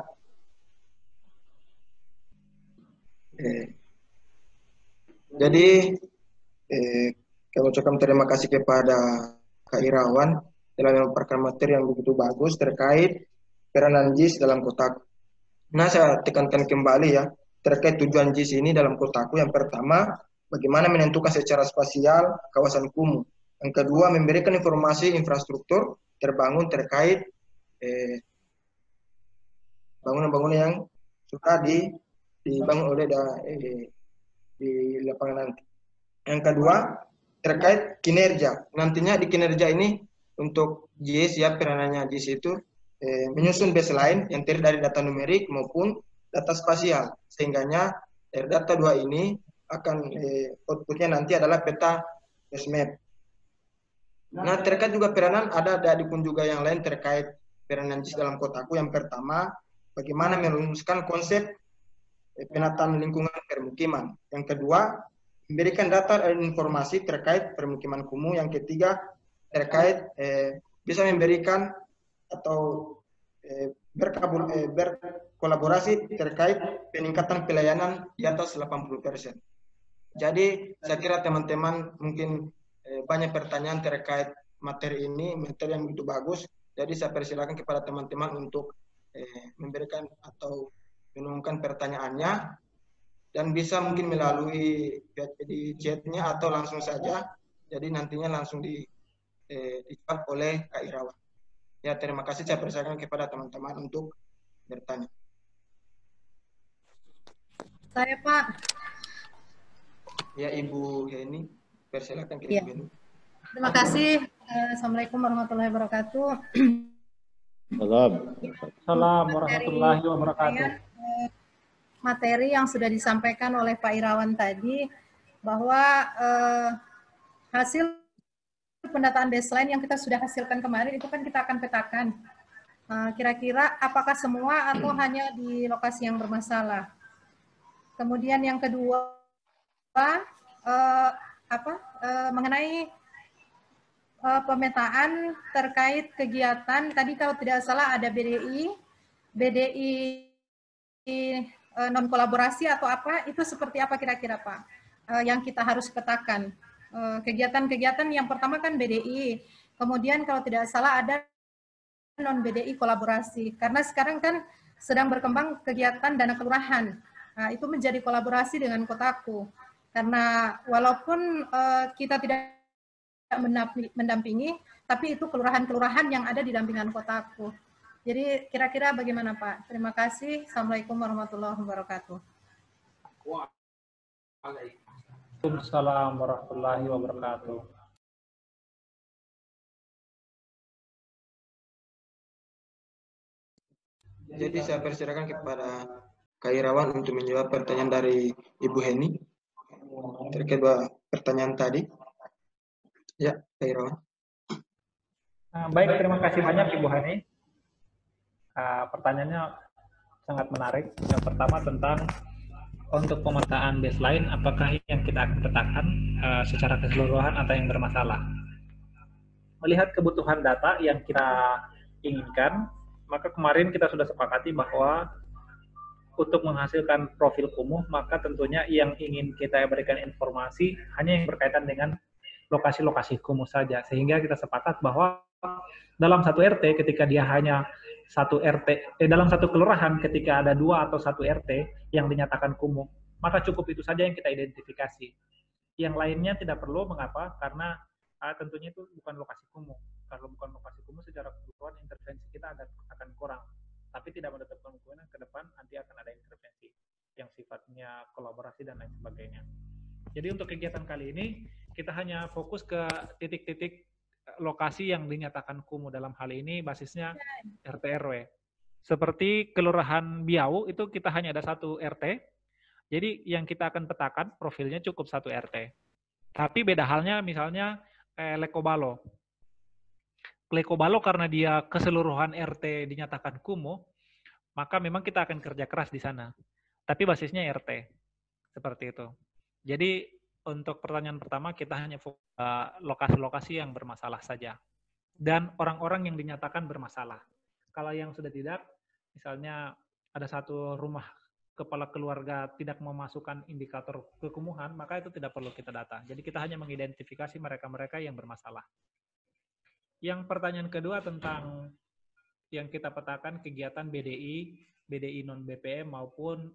Jadi kami ucapkan terima kasih kepada Kak Irawan telah memaparkan materi yang begitu bagus terkait peranan JIS dalam Kotaku. Nah, saya tekankan kembali ya, terkait tujuan JIS ini dalam Kotaku. Yang pertama, bagaimana menentukan secara spasial kawasan kumuh. Yang kedua, memberikan informasi infrastruktur terbangun terkait bangunan-bangunan yang sudah dibangun oleh di lapangan nanti. Yang kedua, terkait kinerja. Nantinya di kinerja ini untuk JIS ya, peranannya JIS itu menyusun baseline yang terdiri dari data numerik maupun data spasial. Sehingganya data dua ini akan outputnya nanti adalah peta basement. Nah, terkait juga peranan ada adikun juga yang lain terkait peranan JIS dalam Kotaku. Yang pertama, bagaimana merumuskan konsep penataan lingkungan permukiman. Yang kedua, memberikan data dan informasi terkait permukiman kumuh. Yang ketiga, terkait bisa memberikan atau berkolaborasi terkait peningkatan pelayanan di atas 80%. Jadi saya kira teman-teman mungkin banyak pertanyaan terkait materi ini, materi yang begitu bagus. Jadi saya persilakan kepada teman-teman untuk memberikan atau menuangkan pertanyaannya, dan bisa mungkin melalui di chatnya atau langsung saja. Jadi nantinya langsung dijawab oleh Kak Irawan. Ya, terima kasih. Saya persilakan kepada teman-teman untuk bertanya. Saya Pak. Ya, Ibu Heni, persilakan ke Ibu Heni. Terima kasih. Assalamualaikum warahmatullahi wabarakatuh. Assalamualaikum warahmatullahi wabarakatuh. Materi yang sudah disampaikan oleh Pak Irawan tadi, bahwa hasil pendataan baseline yang kita sudah hasilkan kemarin itu kan kita akan petakan. Kira-kira apakah semua atau hanya di lokasi yang bermasalah. Kemudian yang kedua, mengenai pemetaan terkait kegiatan tadi kalau tidak salah ada BDI non kolaborasi atau apa, itu seperti apa kira-kira Pak yang kita harus petakan? Kegiatan-kegiatan yang pertama kan BDI, kemudian kalau tidak salah ada non BDI kolaborasi, karena sekarang kan sedang berkembang kegiatan dana kelurahan. Nah, itu menjadi kolaborasi dengan Kotaku, karena walaupun kita tidak mendampingi, tapi itu kelurahan-kelurahan yang ada di dampingan Kotaku. Jadi kira-kira bagaimana Pak? Terima kasih. Assalamualaikum warahmatullahi wabarakatuh. Waalaikumsalam warahmatullahi wabarakatuh. Jadi saya persilakan kepada Kak Irawan untuk menjawab pertanyaan dari Ibu Heni terkait pertanyaan tadi. Ya, Kak Irawan. Baik, terima kasih banyak Ibu Hani. Pertanyaannya sangat menarik. Yang pertama tentang untuk pemetaan baseline, apakah yang kita akan petakan secara keseluruhan atau yang bermasalah? Melihat kebutuhan data yang kita inginkan, maka kemarin kita sudah sepakati bahwa untuk menghasilkan profil kumuh, maka tentunya yang ingin kita berikan informasi hanya yang berkaitan dengan lokasi-lokasi kumuh saja. Sehingga kita sepakat bahwa dalam satu RT ketika dia hanya satu RT, dalam satu kelurahan ketika ada 2 atau 1 RT yang dinyatakan kumuh, maka cukup itu saja yang kita identifikasi. Yang lainnya tidak perlu, mengapa? Karena tentunya itu bukan lokasi kumuh. Kalau bukan lokasi kumuh, secara keseluruhan intervensi kita akan kurang. Tapi tidak menutup kemungkinan ke depan nanti akan ada intervensi yang sifatnya kolaborasi dan lain sebagainya. Jadi untuk kegiatan kali ini, kita hanya fokus ke titik-titik lokasi yang dinyatakan kumuh. Dalam hal ini basisnya RT RW. Seperti Kelurahan Biau itu kita hanya ada 1 RT. Jadi yang kita akan petakan profilnya cukup 1 RT. Tapi beda halnya misalnya Lekobalo. Lekobalo karena dia keseluruhan RT dinyatakan kumuh, maka memang kita akan kerja keras di sana. Tapi basisnya RT. Seperti itu. Jadi untuk pertanyaan pertama kita hanya fokus lokasi-lokasi yang bermasalah saja. Dan orang-orang yang dinyatakan bermasalah. Kalau yang sudah tidak, misalnya ada 1 rumah kepala keluarga tidak memasukkan indikator kekumuhan, maka itu tidak perlu kita data. Jadi kita hanya mengidentifikasi mereka-mereka yang bermasalah. Yang pertanyaan kedua tentang yang kita petakan kegiatan BDI non-BPM maupun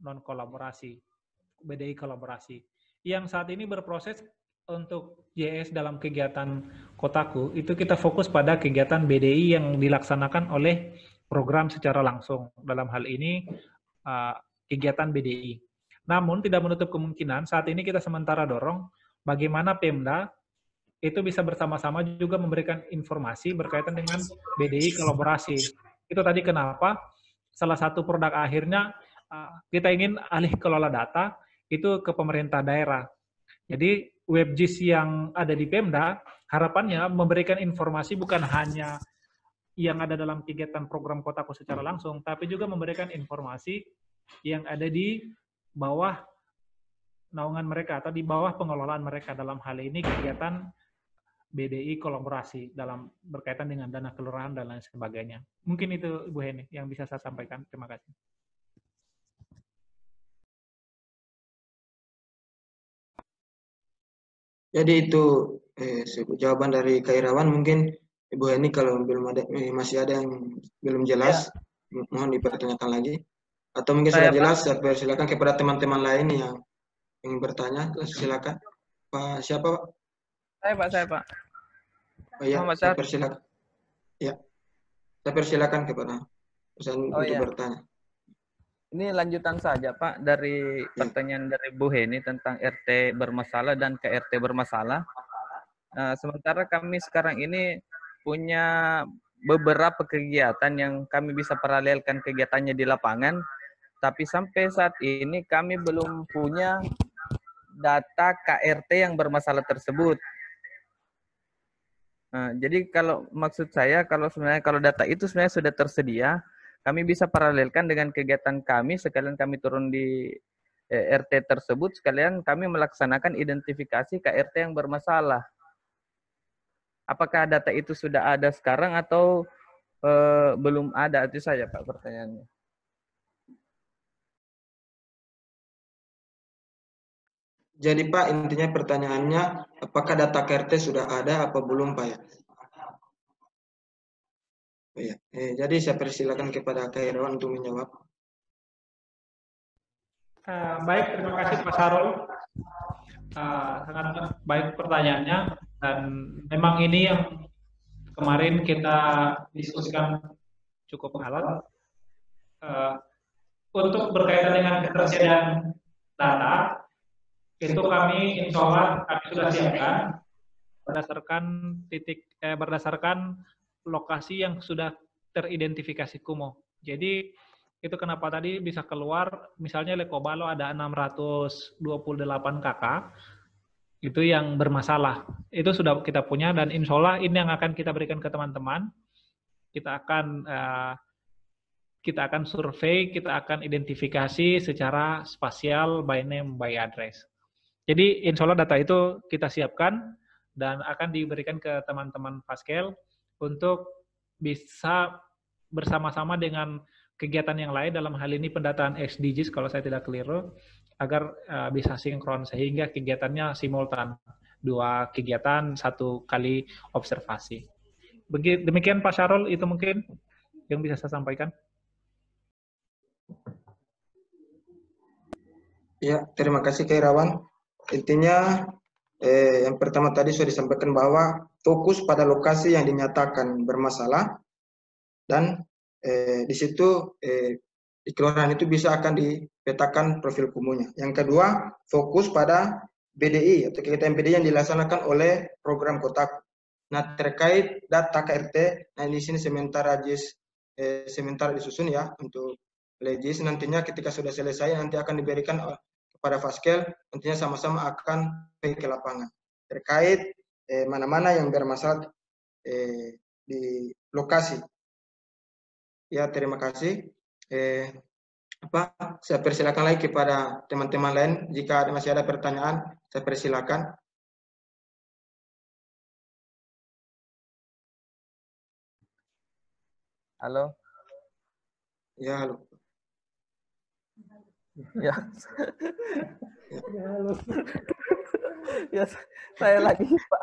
non-kolaborasi, BDI kolaborasi. Yang saat ini berproses untuk JS dalam kegiatan Kotaku, itu kita fokus pada kegiatan BDI yang dilaksanakan oleh program secara langsung. Dalam hal ini, kegiatan BDI. Namun tidak menutup kemungkinan saat ini kita sementara dorong bagaimana Pemda itu bisa bersama-sama juga memberikan informasi berkaitan dengan BDI kolaborasi. Itu tadi kenapa salah satu produk akhirnya kita ingin alih kelola data itu ke pemerintah daerah. Jadi WebGIS yang ada di Pemda harapannya memberikan informasi bukan hanya yang ada dalam kegiatan program Kotaku secara langsung, tapi juga memberikan informasi yang ada di bawah naungan mereka atau di bawah pengelolaan mereka. Dalam hal ini kegiatan BDI kolaborasi dalam berkaitan dengan dana kelurahan dan lain sebagainya. Mungkin itu Bu Heni yang bisa saya sampaikan. Terima kasih. Jadi itu jawaban dari Kak Irawan. Mungkin Ibu Heni kalau masih ada yang belum jelas, mohon dipertanyakan lagi. Atau mungkin sudah jelas, saya persilakan kepada teman-teman lain yang ingin bertanya. Silakan. Pak siapa Pak? Saya Pak. Oh ya, saya persilakan. Ya, saya persilakan kepada untuk bertanya. Ini lanjutan saja Pak dari pertanyaan dari Bu Heni tentang RT bermasalah dan KRT bermasalah. Sementara kami sekarang ini punya beberapa kegiatan yang kami bisa paralelkan kegiatannya di lapangan, tapi sampai saat ini kami belum punya data KRT yang bermasalah tersebut. Jadi kalau maksud saya kalau data itu sebenarnya sudah tersedia, kami bisa paralelkan dengan kegiatan kami sekalian kami turun di RT tersebut sekalian kami melaksanakan identifikasi KRT yang bermasalah. Apakah data itu sudah ada sekarang atau belum ada? Itu saja Pak pertanyaannya. Jadi Pak, intinya pertanyaannya, apakah data KRT sudah ada apa belum Pak ya? Ya. Jadi saya persilakan kepada Kak Irawan untuk menjawab. Baik, terima kasih Pak Sarul. Sangat baik pertanyaannya, dan memang ini yang kemarin kita diskusikan cukup alat. Untuk berkaitan dengan ketersediaan data, itu kami insya Allah kami sudah siapkan berdasarkan lokasi yang sudah teridentifikasi kumuh. Jadi itu kenapa tadi bisa keluar, misalnya Lekobalo ada 628 KK, itu yang bermasalah. Itu sudah kita punya, dan insya Allah ini yang akan kita berikan ke teman-teman. Kita akan survei, kita akan identifikasi secara spasial by name, by address. Jadi insya Allah data itu kita siapkan dan akan diberikan ke teman-teman Faskel untuk bisa bersama-sama dengan kegiatan yang lain, dalam hal ini pendataan SDGs kalau saya tidak keliru, agar bisa sinkron sehingga kegiatannya simultan, 2 kegiatan 1 kali observasi. Demikian Pak Syarul, itu mungkin yang bisa saya sampaikan. Ya, terima kasih Kak Irawan. Intinya yang pertama tadi sudah disampaikan bahwa fokus pada lokasi yang dinyatakan bermasalah, dan di situ di kelurahan itu bisa akan dipetakan profil kumuhnya. Yang kedua, fokus pada BDI atau kegiatan BDI yang dilaksanakan oleh program Kotak. Nah, terkait data KRT, nah di sini sementara disusun ya untuk legis. Nantinya ketika sudah selesai nanti akan diberikan kepada Faskel, nantinya sama-sama akan pergi ke lapangan terkait mana-mana yang bermasalah di lokasi. Ya, terima kasih. Saya persilakan lagi kepada teman-teman lain. Jika masih ada pertanyaan, saya persilakan. Halo. Ya, halo. Ya. Ya, saya lagi Pak.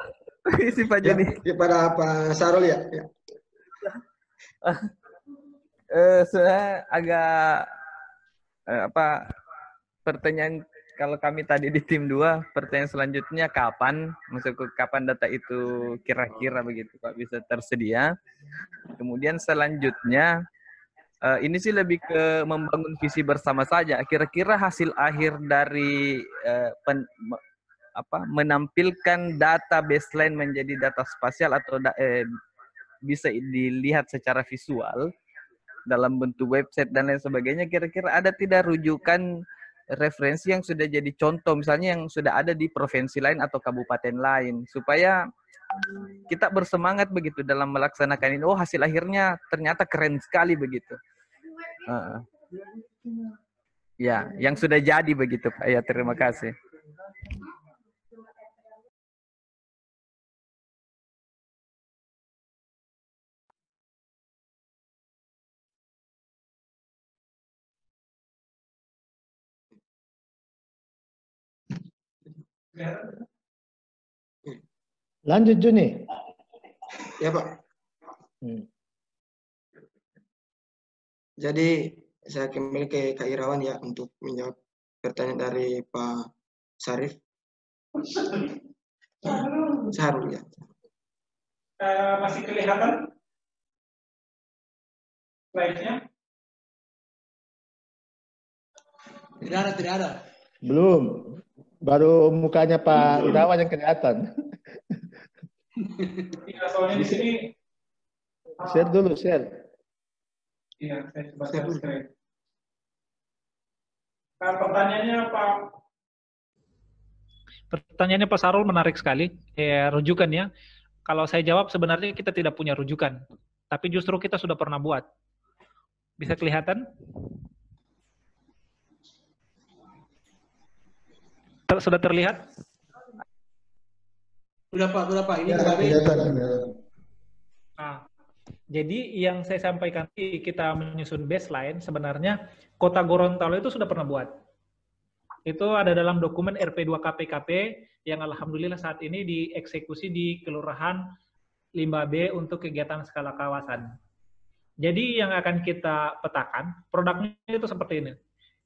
Isi Pak Joni. Ya, kepada Pak Sarul ya. Ya. Saya agak pertanyaan, kalau kami tadi di tim 2, pertanyaan selanjutnya kapan data itu kira-kira begitu Pak bisa tersedia. Kemudian selanjutnya ini sih lebih ke membangun visi bersama saja. Kira-kira hasil akhir dari menampilkan data baseline menjadi data spasial atau bisa dilihat secara visual dalam bentuk website dan lain sebagainya. Kira-kira ada tidak rujukan referensi yang sudah jadi contoh, misalnya yang sudah ada di provinsi lain atau kabupaten lain, supaya kita bersemangat begitu dalam melaksanakan ini. Oh, hasil akhirnya ternyata keren sekali begitu. Ya, yang sudah jadi begitu Pak. Ya, terima kasih. Lanjut Juni. Ya Pak. Jadi saya kembali ke Kak Irawan ya untuk menjawab pertanyaan dari Pak Sarif. Sarul ya. Masih kelihatan slide-nya? Tidak ada. Belum. Baru mukanya Pak Irawan yang kelihatan. Iya, soalnya di sini. Share dulu, share. Iya, saya coba share screen. Pertanyaannya Pak. Pertanyaannya Pak Sarul menarik sekali. Rujukan ya. Kalau saya jawab sebenarnya kita tidak punya rujukan, tapi justru kita sudah pernah buat. Bisa kelihatan? Sudah terlihat? Sudah Pak. Ini Ya, kelihatan. Nah, jadi yang saya sampaikan kita menyusun baseline, sebenarnya Kota Gorontalo itu sudah pernah buat. Itu ada dalam dokumen RP2KPKP yang alhamdulillah saat ini dieksekusi di Kelurahan Limba B untuk kegiatan skala kawasan. Jadi yang akan kita petakan, produknya itu seperti ini.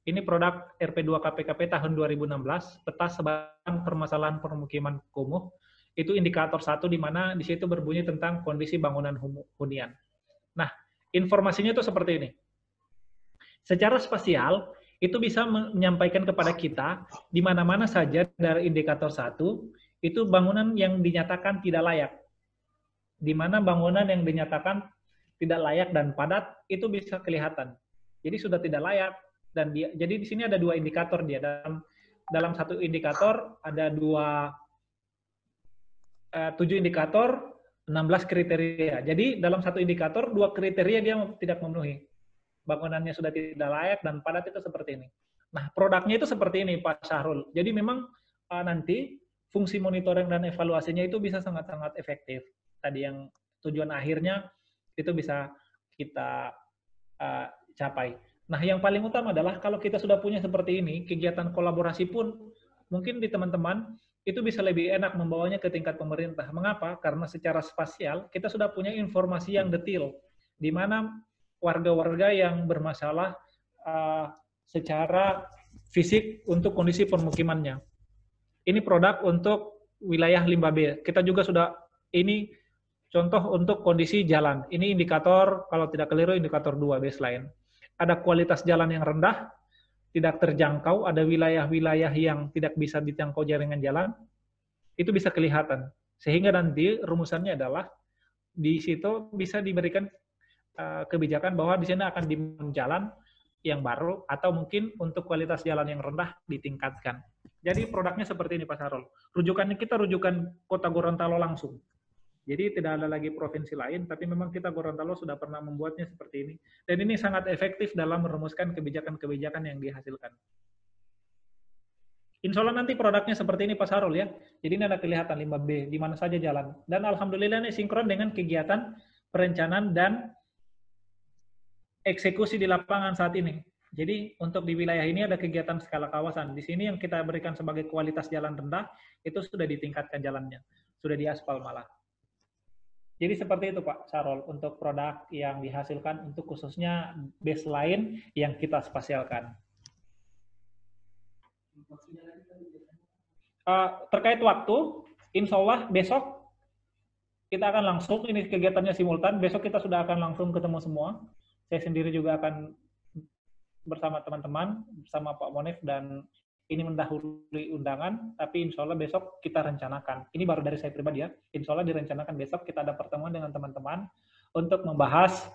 Ini produk RP2KPKP tahun 2016, peta sebaran permasalahan permukiman kumuh. Itu indikator 1 di mana di situ berbunyi tentang kondisi bangunan hunian. Nah, informasinya itu seperti ini. Secara spasial, itu bisa menyampaikan kepada kita di mana-mana saja dari indikator 1, itu bangunan yang dinyatakan tidak layak. Di mana bangunan yang dinyatakan tidak layak dan padat, itu bisa kelihatan. Jadi sudah tidak layak, dan jadi di sini ada 2 indikator dia. Dalam satu indikator ada 7 indikator, 16 kriteria. Jadi dalam satu indikator 2 kriteria dia tidak memenuhi. Bangunannya sudah tidak layak dan padat itu seperti ini. Nah, produknya itu seperti ini Pak Syahrul. Jadi memang nanti fungsi monitoring dan evaluasinya itu bisa sangat-sangat efektif. Tadi yang tujuan akhirnya itu bisa kita capai. Nah, yang paling utama adalah kalau kita sudah punya seperti ini, kegiatan kolaborasi pun mungkin di teman-teman itu bisa lebih enak membawanya ke tingkat pemerintah. Mengapa? Karena secara spasial kita sudah punya informasi yang detail, di mana warga-warga yang bermasalah secara fisik untuk kondisi permukimannya. Ini produk untuk wilayah Limba B. Kita juga sudah, ini contoh untuk kondisi jalan. Ini indikator, kalau tidak keliru, indikator 2 baseline. Ada kualitas jalan yang rendah, tidak terjangkau, ada wilayah-wilayah yang tidak bisa dijangkau jaringan jalan, itu bisa kelihatan. Sehingga nanti rumusannya adalah di situ bisa diberikan kebijakan bahwa di sini akan dibangun jalan yang baru atau mungkin untuk kualitas jalan yang rendah ditingkatkan. Jadi produknya seperti ini Pak Sarul. Rujukannya kita rujukan Kota Gorontalo langsung. Jadi tidak ada lagi provinsi lain, tapi memang kita Gorontalo sudah pernah membuatnya seperti ini. Dan ini sangat efektif dalam merumuskan kebijakan-kebijakan yang dihasilkan. Insya Allah nanti produknya seperti ini Pak Sarul ya. Jadi ini ada kelihatan 5B, di mana saja jalan. Dan alhamdulillah ini sinkron dengan kegiatan perencanaan dan eksekusi di lapangan saat ini. Jadi untuk di wilayah ini ada kegiatan skala kawasan. Di sini yang kita berikan sebagai kualitas jalan rendah, itu sudah ditingkatkan jalannya. Sudah diaspal malah. Jadi seperti itu Pak Sarol untuk produk yang dihasilkan untuk khususnya baseline yang kita spasialkan. Terkait waktu, insya Allah besok kita akan langsung, ini kegiatannya simultan, besok kita sudah akan langsung ketemu semua. Saya sendiri juga akan bersama teman-teman, bersama Pak Monif, dan ini mendahului undangan, tapi insya Allah besok kita rencanakan. Ini baru dari saya pribadi ya, insya Allah direncanakan besok kita ada pertemuan dengan teman-teman untuk membahas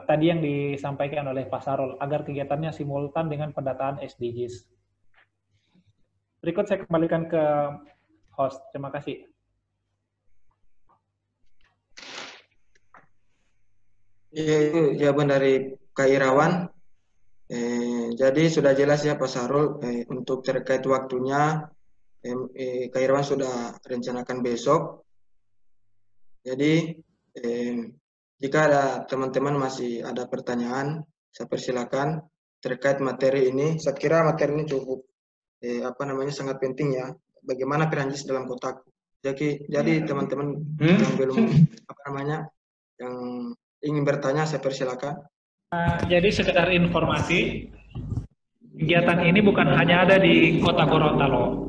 tadi yang disampaikan oleh Pak Sarol, agar kegiatannya simultan dengan pendataan SDGs. Berikut saya kembalikan ke host. Terima kasih. Ya, itu jawaban dari Kak Irawan. Jadi sudah jelas ya Pak Sarul, untuk terkait waktunya Kak Irawan sudah rencanakan besok. Jadi jika ada teman-teman masih ada pertanyaan, saya persilakan terkait materi ini. Saya kira materi ini cukup sangat penting ya. Bagaimana Perancis dalam kotaku. Jadi teman-teman yang belum yang ingin bertanya, saya persilakan. Jadi sekedar informasi, kegiatan ini bukan hanya ada di Kota Gorontalo,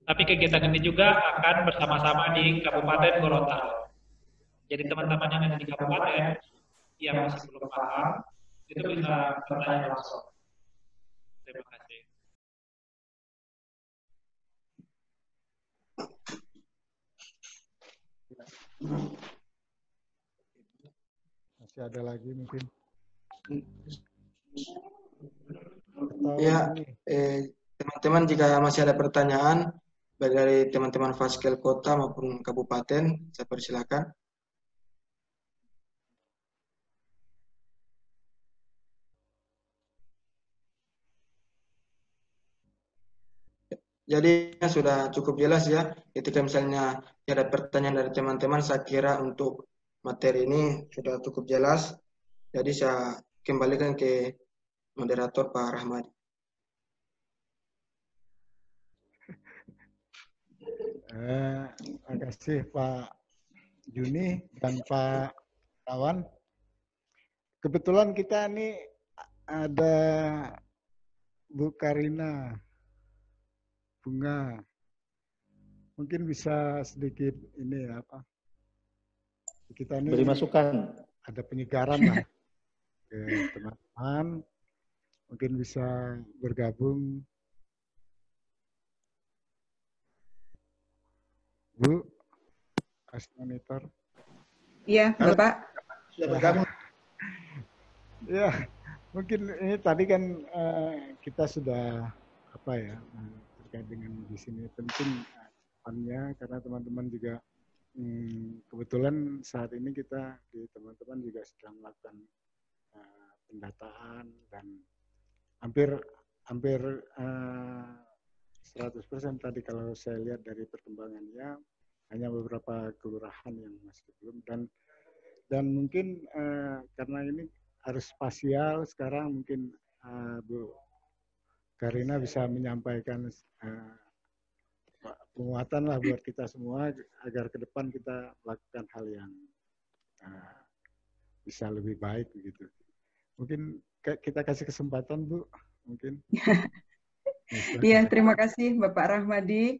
tapi kegiatan ini juga akan bersama-sama di Kabupaten Gorontalo. Jadi teman-teman yang ada di kabupaten yang masih belum paham, itu bisa bertanya langsung. Terima kasih. Masih ada lagi mungkin. Ya, teman-teman jika masih ada pertanyaan baik dari teman-teman Faskel Kota maupun Kabupaten, saya persilakan. Jadi sudah cukup jelas ya. Ketika misalnya ada pertanyaan dari teman-teman, saya kira untuk materi ini sudah cukup jelas. Jadi saya kembalikan ke moderator Pak Rahmadi. Terima kasih Pak Juni dan Pak Kawan. Kebetulan kita ini ada Bu Karina Bunga. Mungkin bisa sedikit ini apa? Kita ini Beri masukan. ada penyegaran lah ke teman-teman. Mungkin bisa bergabung. Bu, kasih monitor. Iya, Bapak. Sudah bergabung. Ya, mungkin ini tadi kan kita sudah apa ya terkait dengan di sini penting depannya karena teman-teman juga kebetulan saat ini kita di teman-teman juga sedang melakukan pendataan dan hampir 100% tadi kalau saya lihat dari perkembangannya hanya beberapa kelurahan yang masih belum dan mungkin karena ini harus spasial sekarang mungkin Bu Karina bisa menyampaikan penguatan lah buat kita semua agar ke depan kita melakukan hal yang bisa lebih baik begitu. Mungkin kita kasih kesempatan Bu, mungkin. Iya, terima kasih Bapak Rahmadi.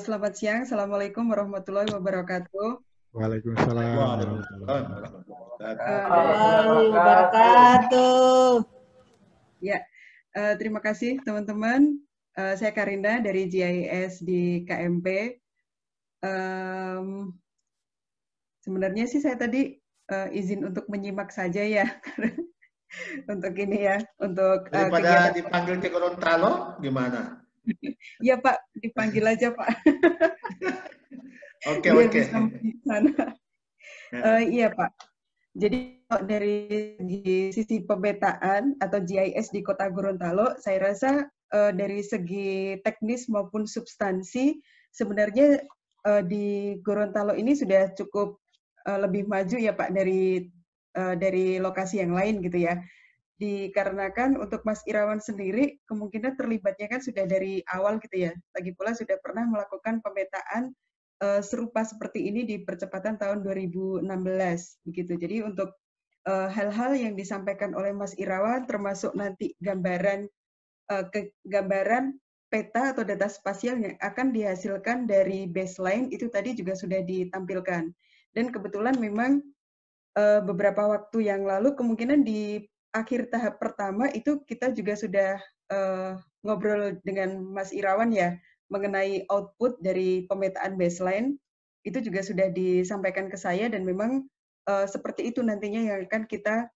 Selamat siang, Assalamualaikum warahmatullahi wabarakatuh. Waalaikumsalam warahmatullahi wabarakatuh. Ya, terima kasih teman-teman. Saya Karinda dari GIS di KMP. Sebenarnya sih saya tadi izin untuk menyimak saja ya. Untuk ini ya, untuk daripada dipanggil ke Gorontalo gimana? Iya Pak, dipanggil aja Pak. Oke. Iya Pak. Jadi dari sisi pemetaan atau GIS di Kota Gorontalo, saya rasa dari segi teknis maupun substansi sebenarnya di Gorontalo ini sudah cukup lebih maju ya Pak dari lokasi yang lain gitu ya. Dikarenakan untuk Mas Irawan sendiri kemungkinan terlibatnya kan sudah dari awal gitu ya. Lagi pula sudah pernah melakukan pemetaan serupa seperti ini di percepatan tahun 2016 begitu. Jadi untuk hal-hal yang disampaikan oleh Mas Irawan termasuk nanti gambaran peta atau data spasial yang akan dihasilkan dari baseline itu tadi juga sudah ditampilkan. Dan kebetulan memang beberapa waktu yang lalu kemungkinan di akhir tahap pertama itu kita juga sudah ngobrol dengan Mas Irawan ya mengenai output dari pemetaan baseline itu juga sudah disampaikan ke saya dan memang seperti itu nantinya yang akan kita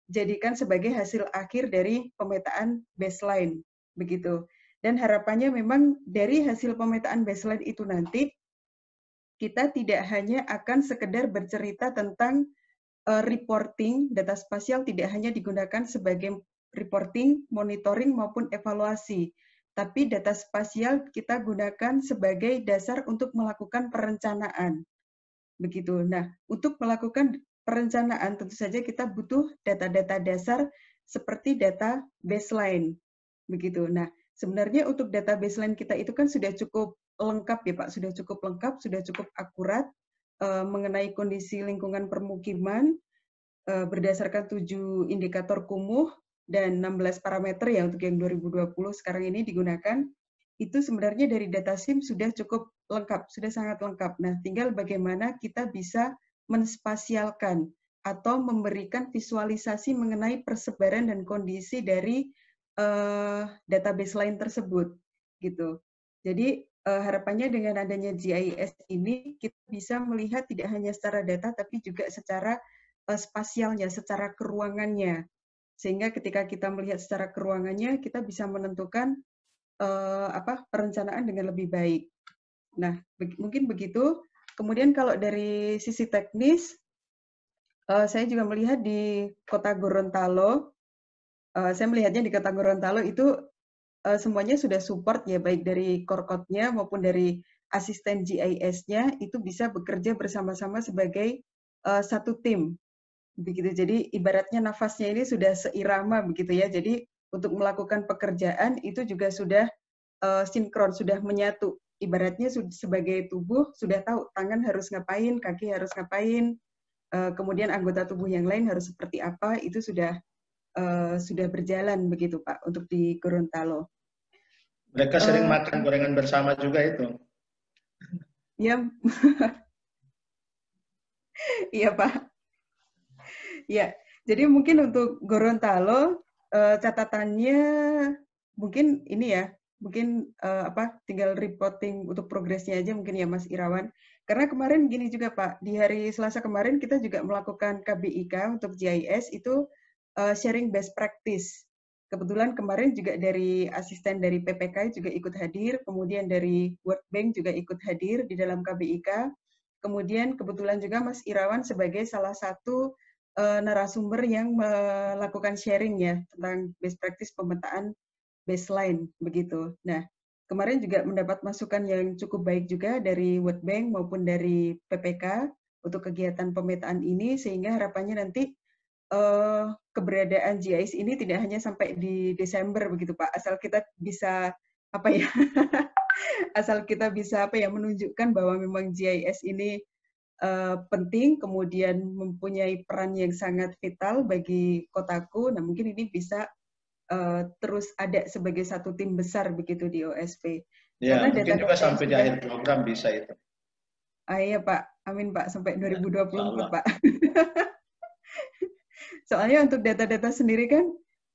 jadikan sebagai hasil akhir dari pemetaan baseline begitu. Dan harapannya memang dari hasil pemetaan baseline itu nanti kita tidak hanya akan sekedar bercerita tentang reporting, data spasial tidak hanya digunakan sebagai reporting, monitoring, maupun evaluasi. Tapi data spasial kita gunakan sebagai dasar untuk melakukan perencanaan. Begitu. Nah, untuk melakukan perencanaan tentu saja kita butuh data-data dasar seperti data baseline. Begitu. Nah, sebenarnya untuk data baseline kita itu kan sudah cukup lengkap ya Pak, sudah cukup lengkap, sudah cukup akurat mengenai kondisi lingkungan permukiman berdasarkan 7 indikator kumuh dan 16 parameter ya untuk yang 2020 sekarang ini digunakan. Itu sebenarnya dari data SIM sudah cukup lengkap, sudah sangat lengkap. Nah, tinggal bagaimana kita bisa menspasialkan atau memberikan visualisasi mengenai persebaran dan kondisi dari data baseline tersebut, gitu. Jadi harapannya dengan adanya GIS ini kita bisa melihat tidak hanya secara data tapi juga secara spasialnya, secara keruangannya. Sehingga ketika kita melihat secara keruangannya kita bisa menentukan perencanaan dengan lebih baik. Nah, mungkin begitu. Kemudian kalau dari sisi teknis saya juga melihat di Kota Gorontalo, saya melihatnya di Kota Gorontalo itu semuanya sudah support ya, baik dari core code-nya maupun dari asisten GIS-nya itu bisa bekerja bersama-sama sebagai satu tim. Begitu. Jadi ibaratnya nafasnya ini sudah seirama begitu ya. Jadi untuk melakukan pekerjaan itu juga sudah sinkron, sudah menyatu. Ibaratnya sebagai tubuh sudah tahu tangan harus ngapain, kaki harus ngapain, kemudian anggota tubuh yang lain harus seperti apa, itu sudah berjalan begitu Pak untuk di Gorontalo. Mereka sering makan gorengan bersama juga itu. Ya, iya Pak. Ya, jadi mungkin untuk Gorontalo catatannya mungkin ini ya, mungkin tinggal reporting untuk progresnya aja mungkin ya Mas Irawan. Karena kemarin gini juga Pak, di hari Selasa kemarin kita juga melakukan KBIK untuk GIS itu sharing best practice. Kebetulan kemarin juga dari asisten dari PPK juga ikut hadir, kemudian dari World Bank juga ikut hadir di dalam KBIK. Kemudian kebetulan juga Mas Irawan sebagai salah satu narasumber yang melakukan sharing ya tentang best practice pemetaan baseline begitu. Nah, kemarin juga mendapat masukan yang cukup baik juga dari World Bank maupun dari PPK untuk kegiatan pemetaan ini, sehingga harapannya nanti keberadaan GIS ini tidak hanya sampai di Desember begitu Pak, asal kita bisa asal kita bisa menunjukkan bahwa memang GIS ini penting, kemudian mempunyai peran yang sangat vital bagi kotaku. Nah, mungkin ini bisa terus ada sebagai satu tim besar begitu di OSP. Ya, karena mungkin juga sampai di akhir program bisa itu. Iya Pak, amin Pak, sampai 2024 ya, Pak. Soalnya untuk data-data sendiri kan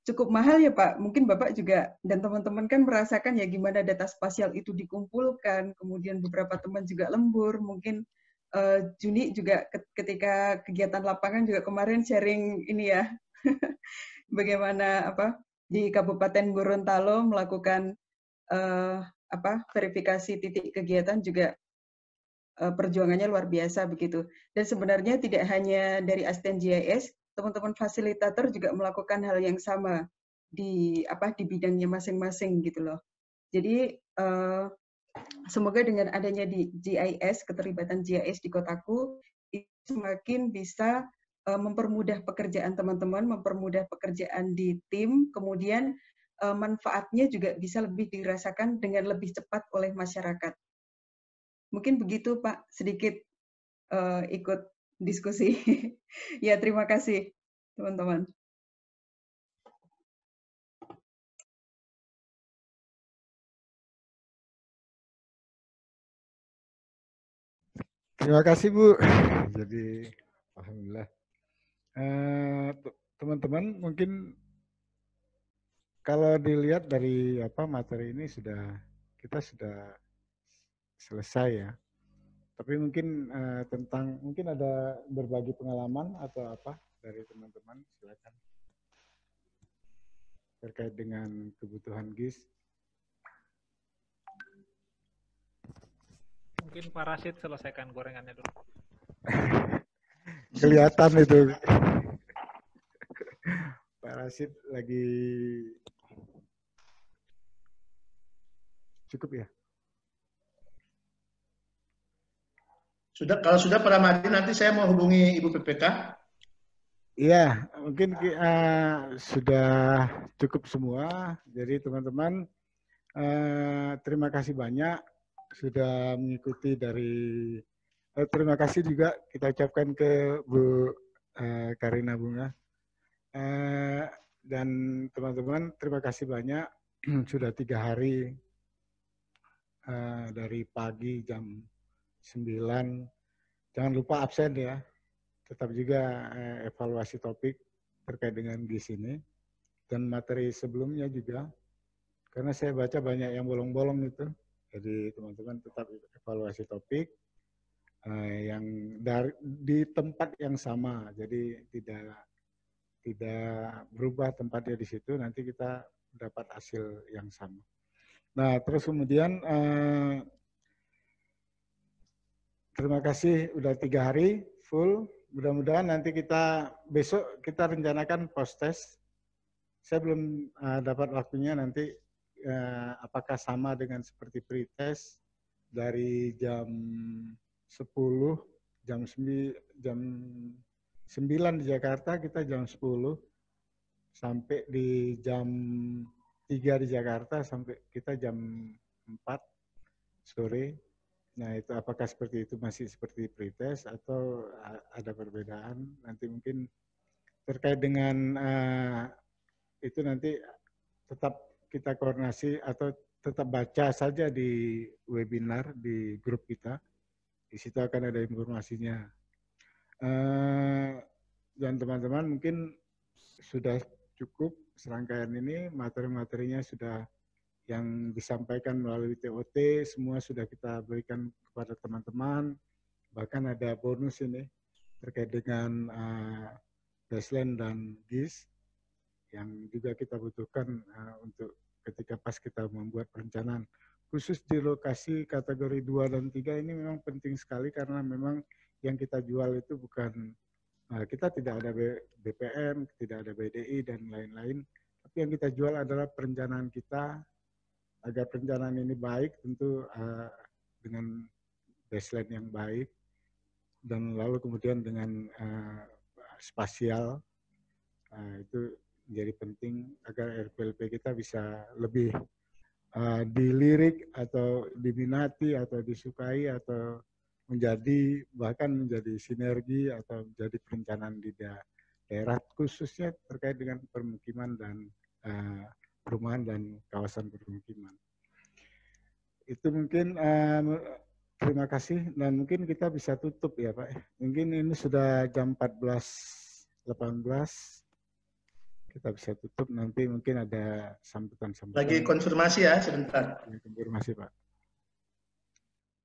cukup mahal ya Pak. Mungkin Bapak juga dan teman-teman kan merasakan ya gimana data spasial itu dikumpulkan, kemudian beberapa teman juga lembur, mungkin Juni juga ketika kegiatan lapangan juga kemarin sharing ini ya, bagaimana di Kabupaten Gorontalo melakukan verifikasi titik kegiatan juga perjuangannya luar biasa begitu. Dan sebenarnya tidak hanya dari asisten GIS, teman-teman fasilitator juga melakukan hal yang sama di bidangnya masing-masing gitu loh. Jadi semoga dengan adanya di GIS, keterlibatan GIS di kotaku itu semakin bisa mempermudah pekerjaan teman-teman, mempermudah pekerjaan di tim, kemudian manfaatnya juga bisa lebih dirasakan dengan lebih cepat oleh masyarakat. Mungkin begitu Pak, sedikit ikut diskusi. Ya, terima kasih teman-teman. Terima kasih Bu. Jadi alhamdulillah. Teman-teman mungkin kalau dilihat dari materi ini kita sudah selesai ya. Tapi mungkin mungkin ada berbagi pengalaman atau apa dari teman-teman, silakan. Terkait dengan kebutuhan GIS. Mungkin Pak Rashid selesaikan gorengannya dulu. Kelihatan itu. Pak Rashid lagi cukup ya? Kalau sudah Pak Ramadi, nanti saya mau hubungi Ibu PPK. Iya, mungkin sudah cukup semua. Jadi teman-teman, terima kasih banyak sudah mengikuti dari. Terima kasih juga kita ucapkan ke Bu Karina Bunga. Dan teman-teman, terima kasih banyak sudah 3 hari dari pagi jam 9. Jangan lupa absen ya. Tetap juga evaluasi topik terkait dengan GIS ini. Dan materi sebelumnya juga. Karena saya baca banyak yang bolong-bolong itu. Jadi teman-teman tetap evaluasi topik yang di tempat yang sama. Jadi tidak berubah tempatnya di situ. Nanti kita dapat hasil yang sama. Nah, terus kemudian terima kasih udah 3 hari full. Mudah-mudahan nanti besok kita rencanakan post test. Saya belum dapat waktunya, nanti apakah sama dengan seperti pretest dari jam 10, jam 9 di Jakarta, kita jam 10 sampai di jam 3 di Jakarta, sampai kita jam 4 sore. Nah, itu apakah seperti itu masih seperti pretest atau ada perbedaan? Nanti mungkin terkait dengan itu nanti tetap kita koordinasi atau tetap baca saja di webinar di grup kita. Di situ akan ada informasinya. Dan teman-teman mungkin sudah cukup serangkaian ini, materi-materinya sudah yang disampaikan melalui TOT, semua sudah kita berikan kepada teman-teman. Bahkan ada bonus ini terkait dengan baseline dan GIS yang juga kita butuhkan untuk ketika pas kita membuat perencanaan. Khusus di lokasi kategori 2 dan 3 ini memang penting sekali karena memang yang kita jual itu bukan, kita tidak ada BPM, tidak ada BDI, dan lain-lain. Tapi yang kita jual adalah perencanaan kita. Agar perencanaan ini baik, tentu dengan baseline yang baik, dan lalu kemudian dengan spasial, itu menjadi penting agar RPLP kita bisa lebih dilirik atau diminati atau disukai atau menjadi bahkan menjadi sinergi atau menjadi perencanaan di daerah, khususnya terkait dengan permukiman dan perumahan dan kawasan permukiman. Itu mungkin terima kasih, dan mungkin kita bisa tutup ya Pak. Mungkin ini sudah jam 14.18, kita bisa tutup, nanti mungkin ada sambutan-sambutan. Lagi konfirmasi ya sebentar. Ya, konfirmasi Pak.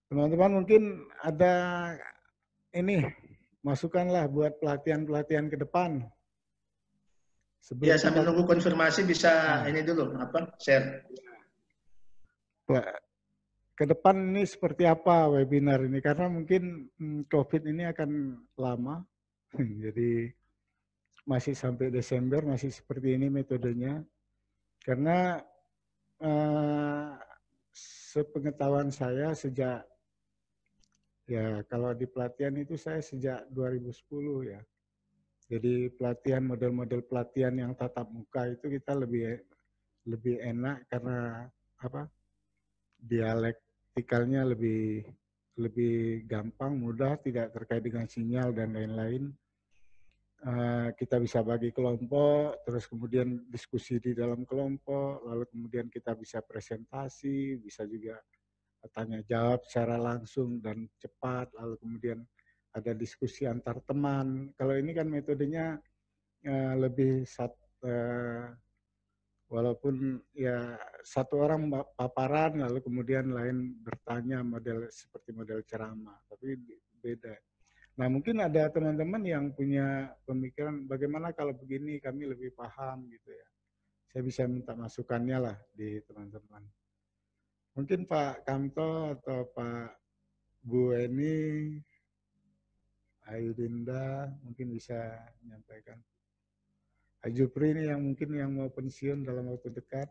Teman-teman mungkin ada ini, masukkanlah buat pelatihan-pelatihan ke depan. Ya, sambil nunggu konfirmasi bisa ini dulu, share. Ke depan ini seperti apa webinar ini, karena mungkin COVID ini akan lama, jadi masih sampai Desember masih seperti ini metodenya. Karena sepengetahuan saya sejak, ya kalau di pelatihan itu saya sejak 2010 ya. Jadi pelatihan, model-model pelatihan yang tatap muka itu kita lebih enak karena dialektikalnya lebih gampang, mudah, tidak terkait dengan sinyal dan lain-lain. Kita bisa bagi kelompok, terus kemudian diskusi di dalam kelompok, lalu kemudian kita bisa presentasi, bisa juga tanya jawab secara langsung dan cepat, lalu kemudian ada diskusi antar teman. Kalau ini kan metodenya lebih walaupun ya satu orang paparan, lalu kemudian lain bertanya, model seperti model ceramah, tapi beda. Nah mungkin ada teman-teman yang punya pemikiran bagaimana kalau begini kami lebih paham gitu ya. Saya bisa minta masukannya lah di teman-teman. Mungkin Pak Kamto atau Pak Bu Eni, Ayu Dinda mungkin bisa menyampaikan. Ajupri ini yang mungkin yang mau pensiun dalam waktu dekat,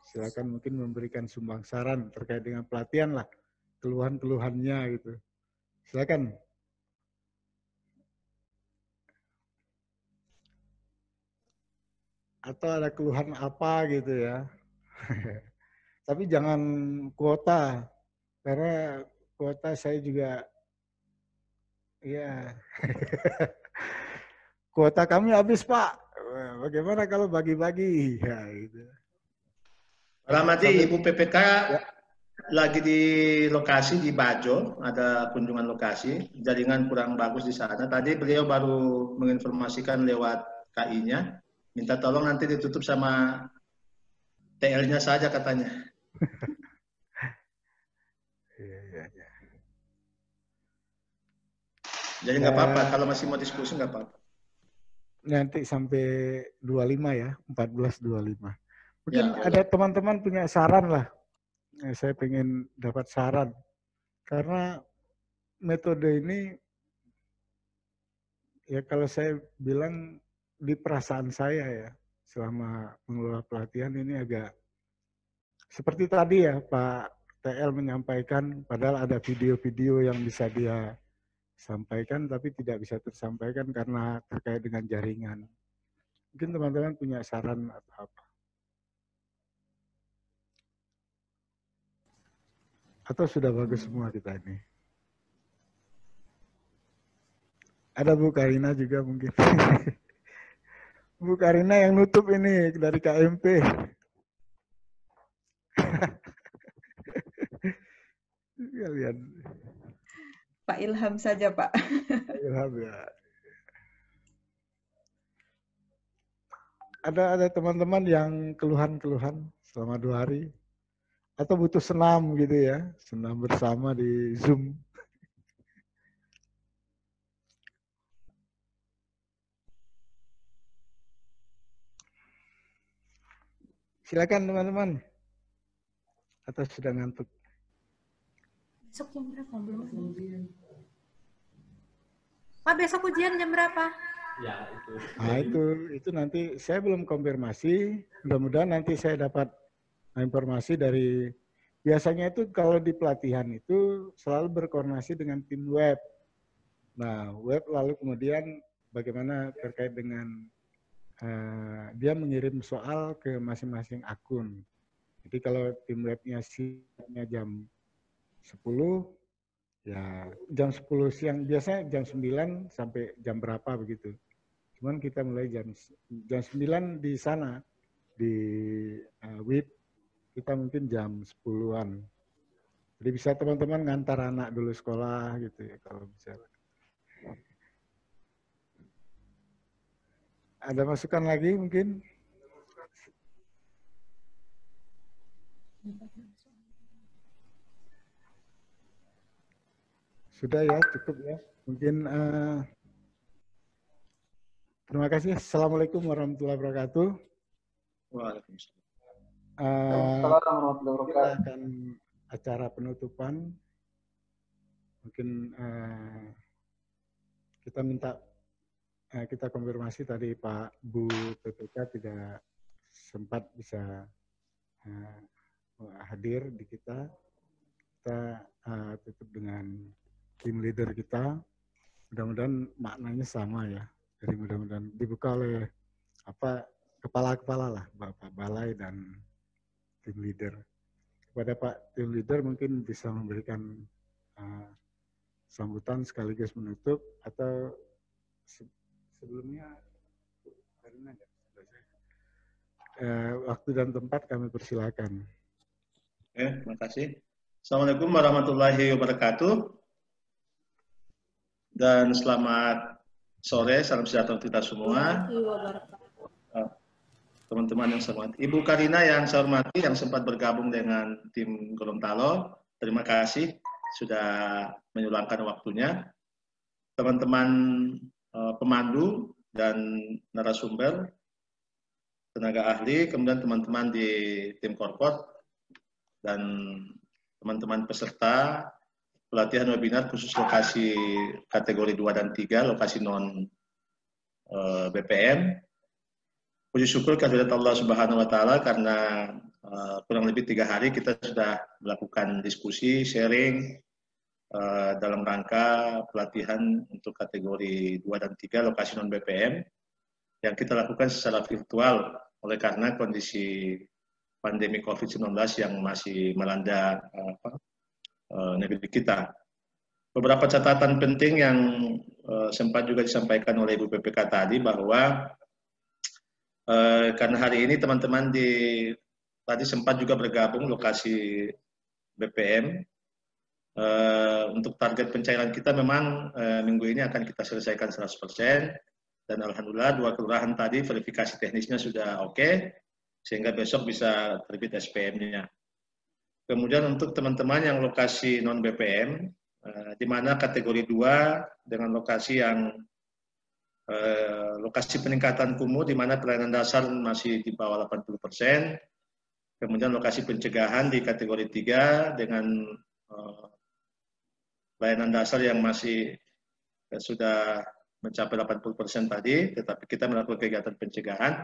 silakan mungkin memberikan sumbang saran terkait dengan pelatihan lah, keluhan-keluhannya gitu. Silakan. Atau ada keluhan apa gitu ya. Tapi jangan kuota, karena kuota saya juga ya kuota kami habis Pak. Bagaimana kalau bagi-bagi? Ya, gitu. Pak Rahmadi, Ibu PPK ya, lagi di lokasi di Bajo, ada kunjungan lokasi, jaringan kurang bagus di sana. Tadi beliau baru menginformasikan lewat KI-nya, minta tolong nanti ditutup sama TL-nya saja katanya. Jadi nggak apa-apa, kalau masih mau diskusi nggak apa-apa. Nanti sampai 25 ya, 14.25. Mungkin ya, ada teman-teman punya saran lah. Saya pengen dapat saran. Karena metode ini, ya kalau saya bilang di perasaan saya ya, selama mengelola pelatihan ini agak Seperti tadi ya Pak TL menyampaikan, padahal ada video-video yang bisa dia sampaikan tapi tidak bisa tersampaikan karena terkait dengan jaringan. Mungkin teman-teman punya saran atau apa? Atau sudah bagus semua kita ini? Ada Bu Karina juga mungkin. Bu Karina yang nutup ini dari KMP. Kalian. Pak Ilham saja, Pak. Pak Ilham ya. Ada teman-teman yang keluhan-keluhan selama 2 hari atau butuh senam gitu ya, senam bersama di Zoom. Silakan teman-teman. Atau sudah ngantuk? Besok jam berapa? Belum. Pak, besok ujian jam berapa? Ya, itu. Nah, itu nanti saya belum konfirmasi. Mudah-mudahan nanti saya dapat informasi dari, biasanya itu kalau di pelatihan itu selalu berkoordinasi dengan tim web. Nah, web lalu kemudian bagaimana terkait dengan dia mengirim soal ke masing-masing akun. Jadi kalau tim webnya siapnya jam 10, ya jam 10 siang, biasanya jam 9 sampai jam berapa begitu. Cuman kita mulai jam 9 di sana, di WIB, kita mungkin jam 10-an. Jadi bisa teman-teman ngantar anak dulu sekolah gitu ya kalau bisa. Ada masukan lagi mungkin? Sudah ya, cukup ya. Mungkin terima kasih. Assalamualaikum warahmatullahi wabarakatuh. Waalaikumsalam. Kita akan acara penutupan. Mungkin kita minta kita konfirmasi tadi Pak Bu PPK tidak sempat bisa hadir di kita. Kita tutup dengan tim leader kita. Mudah-mudahan maknanya sama ya. Jadi mudah-mudahan dibuka oleh kepala-kepala lah, Bapak Balai dan tim leader. Kepada Pak tim leader mungkin bisa memberikan sambutan sekaligus menutup, atau sebelumnya waktu dan tempat kami persilakan. Terima kasih. Assalamualaikum warahmatullahi wabarakatuh. Dan selamat sore, salam sejahtera kita semua. Teman-teman yang saya hormati. Ibu Karina yang saya hormati, yang sempat bergabung dengan tim Gorontalo, terima kasih sudah menyumbangkan waktunya. Teman-teman pemandu dan narasumber, tenaga ahli, kemudian teman-teman di tim korpot, dan teman-teman peserta pelatihan webinar khusus lokasi kategori 2 dan 3, lokasi non BPM. Puji syukur kehadirat Allah Subhanahu wa Ta'ala karena kurang lebih 3 hari kita sudah melakukan diskusi, sharing dalam rangka pelatihan untuk kategori 2 dan 3 lokasi non BPM yang kita lakukan secara virtual oleh karena kondisi pandemi COVID-19 yang masih melanda negeri kita. Beberapa catatan penting yang sempat juga disampaikan oleh Ibu PPK tadi, bahwa karena hari ini teman-teman tadi sempat juga bergabung lokasi BPM, untuk target pencairan kita memang minggu ini akan kita selesaikan 100%, dan alhamdulillah 2 kelurahan tadi verifikasi teknisnya sudah oke, sehingga besok bisa terbit SPM-nya. Kemudian untuk teman-teman yang lokasi non BPM, di mana kategori 2 dengan lokasi yang lokasi peningkatan kumuh, di mana pelayanan dasar masih di bawah 80%, kemudian lokasi pencegahan di kategori 3 dengan pelayanan dasar yang masih sudah mencapai 80% tadi, tetapi kita melakukan kegiatan pencegahan.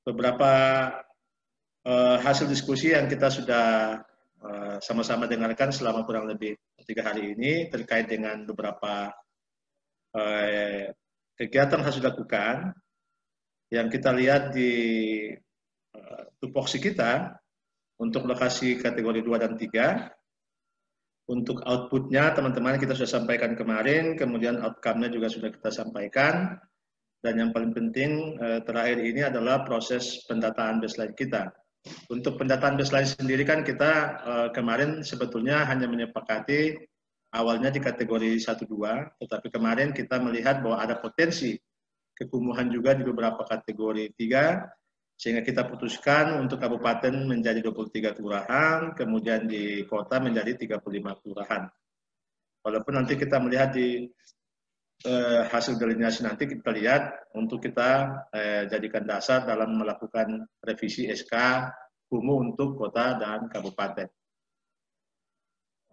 Beberapa hasil diskusi yang kita sudah sama-sama dengarkan selama kurang lebih 3 hari ini terkait dengan beberapa kegiatan yang harus dilakukan. Yang kita lihat di tupoksi kita untuk lokasi kategori 2 dan 3. Untuk outputnya teman-teman kita sudah sampaikan kemarin, kemudian outcome-nya juga sudah kita sampaikan. Dan yang paling penting terakhir ini adalah proses pendataan baseline kita. Untuk pendataan baseline sendiri kan kita kemarin sebetulnya hanya menyepakati awalnya di kategori 1-2, tetapi kemarin kita melihat bahwa ada potensi kekumuhan juga di beberapa kategori 3, sehingga kita putuskan untuk kabupaten menjadi 23 kelurahan, kemudian di kota menjadi 35 kelurahan. Walaupun nanti kita melihat di hasil delineasi nanti kita lihat untuk kita jadikan dasar dalam melakukan revisi SK Kumuh untuk kota dan kabupaten.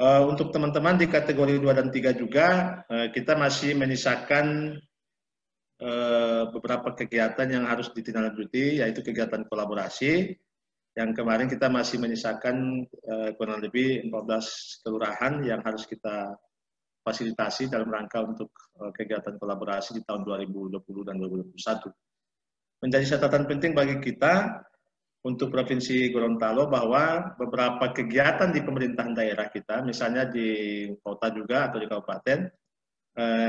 Untuk teman-teman di kategori 2 dan 3 juga kita masih menyisakan beberapa kegiatan yang harus ditindaklanjuti, yaitu kegiatan kolaborasi. Yang kemarin kita masih menyisakan kurang lebih 14 kelurahan yang harus kita fasilitasi dalam rangka untuk kegiatan kolaborasi di tahun 2020 dan 2021. Menjadi catatan penting bagi kita untuk Provinsi Gorontalo bahwa beberapa kegiatan di pemerintahan daerah kita, misalnya di kota juga atau di kabupaten,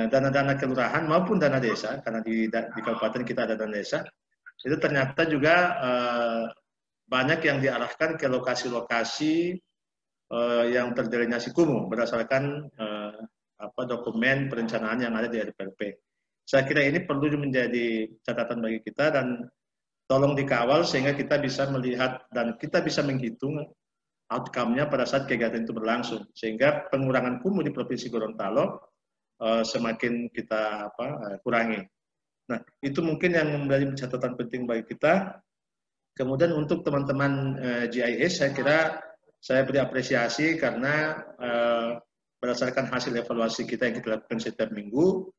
dana-dana kelurahan maupun dana desa, karena di kabupaten kita ada dana desa, itu ternyata juga banyak yang diarahkan ke lokasi-lokasi yang terdelineasi kumuh berdasarkan dokumen perencanaan yang ada di RPRP. Saya kira ini perlu menjadi catatan bagi kita dan tolong dikawal sehingga kita bisa melihat dan kita bisa menghitung outcome-nya pada saat kegiatan itu berlangsung. Sehingga pengurangan kumuh di Provinsi Gorontalo semakin kita kurangi. Nah, itu mungkin yang menjadi catatan penting bagi kita. Kemudian untuk teman-teman GIS, saya kira saya beri apresiasi karena berdasarkan hasil evaluasi kita yang kita lakukan setiap minggu,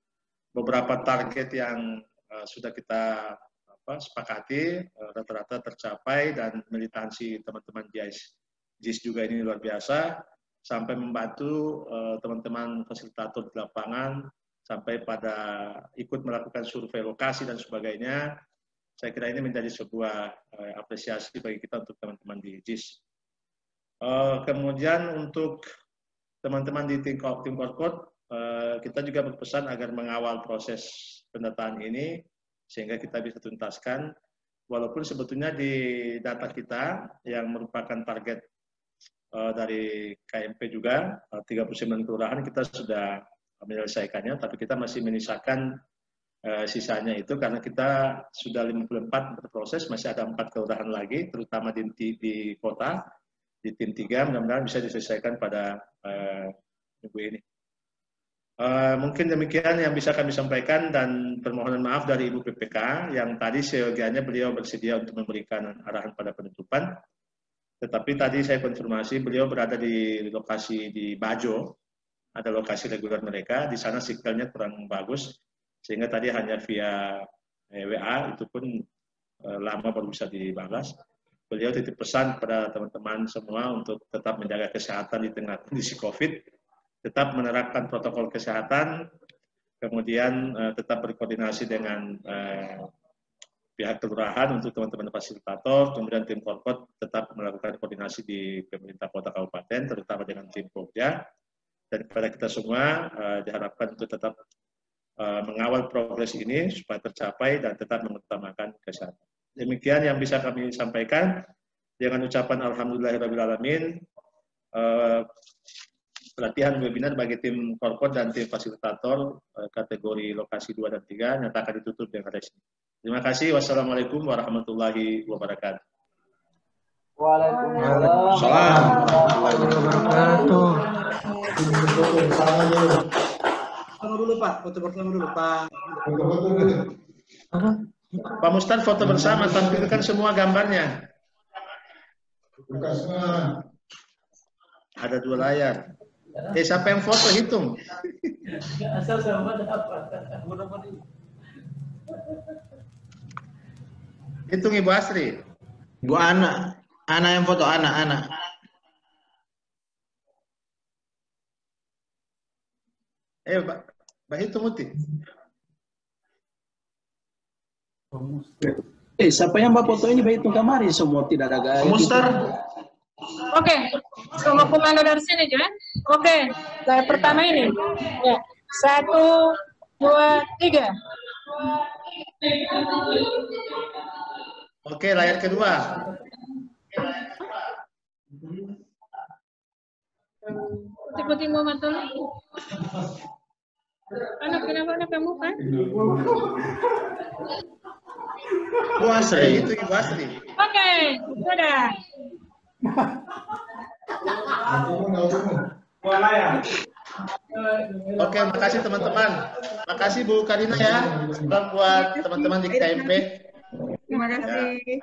beberapa target yang sudah kita sepakati rata-rata tercapai dan militansi teman-teman GIS juga ini luar biasa, sampai membantu teman-teman fasilitator di lapangan, sampai pada ikut melakukan survei lokasi dan sebagainya. Saya kira ini menjadi sebuah apresiasi bagi kita untuk teman-teman di GIS. Kemudian untuk teman-teman di tim Korkot, kita juga berpesan agar mengawal proses pendataan ini sehingga kita bisa tuntaskan. Walaupun sebetulnya di data kita yang merupakan target dari KMP juga 39 kelurahan kita sudah menyelesaikannya, tapi kita masih menyisakan sisanya itu karena kita sudah 54 berproses, masih ada 4 kelurahan lagi, terutama di kota. Di tim 3 mudah-mudahan bisa diselesaikan pada minggu ini. Mungkin demikian yang bisa kami sampaikan dan permohonan maaf dari Ibu PPK yang tadi seyogianya beliau bersedia untuk memberikan arahan pada penutupan. Tetapi tadi saya konfirmasi beliau berada di lokasi di Bajo, ada lokasi reguler mereka, di sana signalnya kurang bagus sehingga tadi hanya via WA itu pun lama baru bisa dibalas. Beliau titip pesan kepada teman-teman semua untuk tetap menjaga kesehatan di tengah kondisi COVID, tetap menerapkan protokol kesehatan, kemudian tetap berkoordinasi dengan pihak kelurahan untuk teman-teman fasilitator, kemudian tim Korkot tetap melakukan koordinasi di pemerintah kota kabupaten, terutama dengan tim Pokja. Dan kepada kita semua diharapkan untuk tetap mengawal progres ini supaya tercapai dan tetap mengutamakan kesehatan. Demikian yang bisa kami sampaikan. Dengan ucapan alhamdulillahirrahmanirrahim, pelatihan webinar bagi tim Korkot dan tim fasilitator kategori lokasi 2 dan 3 nyatakan ditutup dengan resmi. Terima kasih. Wassalamualaikum warahmatullahi wabarakatuh. Waalaikumsalam warahmatullahi wabarakatuh. Foto dulu Pak, foto bersama dulu Pak. Pak Mustad foto bersama, tampilkan semua gambarnya. Ada 2 layar. Siapa yang foto hitung? Asal sama dapat. Hitung Ibu Asri. Bu Ana. Ana yang foto, Ana. Bahito Muti. Siapa yang bawa foto ini Bahito kamari semua tidak ada gaya. Mustar. Oke, semua komando dari sini ya. Oke, layar pertama ini. Ya, 1, 2, 3. Oke, layar kedua. Putih-putih mau mantul. Anak kenapa anak kamu kan? Bu Asri. Itu Ibu Asri. Oke, sudah. Oke, makasih teman-teman. Makasih Bu Karina ya. Salam buat teman-teman di KMP. Terima kasih.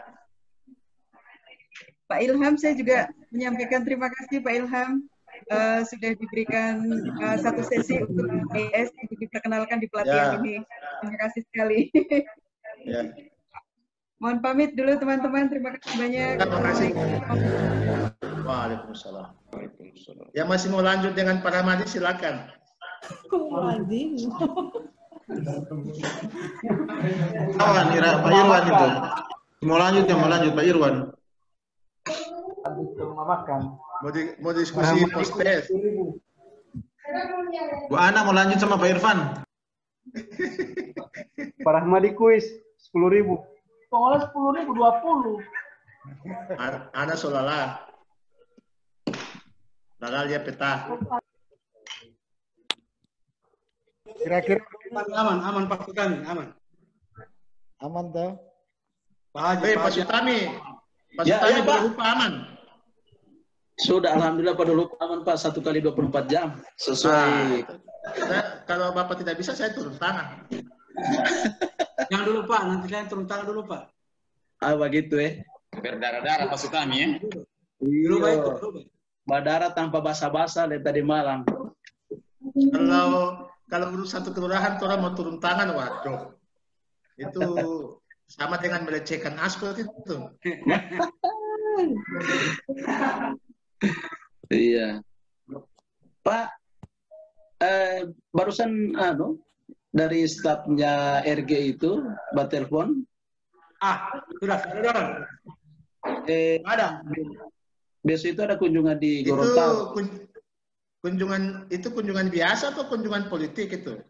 Pak Ilham, saya juga menyampaikan terima kasih Pak Ilham. Sudah diberikan satu sesi untuk AS untuk diperkenalkan di pelatihan ini. Terima kasih sekali. Ya. Mohon pamit dulu teman-teman. Terima kasih banyak. Terima kasih. Waalaikumsalam. Yang masih mau lanjut dengan para madi silakan. Kawan, Pak Irwan itu. Mau lanjut Pak Irwan. Mau diskusi post test. Bu Ana mau lanjut sama Pak Irfan. Pak Rahmadi kuis 10.000. Soalnya 10.000 20. Ana solala. Lalal ya peta. Kira-kira Aman Pak Sutami, aman. aman toh? Pak Sutami. Pak Sutami lupa aman. Sudah, alhamdulillah pada lupa aman Pak, 1 kali 24 jam sesuai. Kalau Bapak tidak bisa, saya turun tangan. Jangan dulu Pak, nanti saya turun tangan dulu Pak. Begitu Berdarah-darah Pak Sutami ya. Dulu Pak itu. Berdarah tanpa basa-basa lihat tadi malam. Kalau urus satu kelurahan, orang mau turun tangan, waduh. Itu sama dengan melecehkan aspal itu. Iya. Pak, barusan dari stafnya RG itu telepon. Sudah. Ada. Besok itu ada kunjungan di Gorontalo. Kunjungan biasa atau kunjungan politik itu?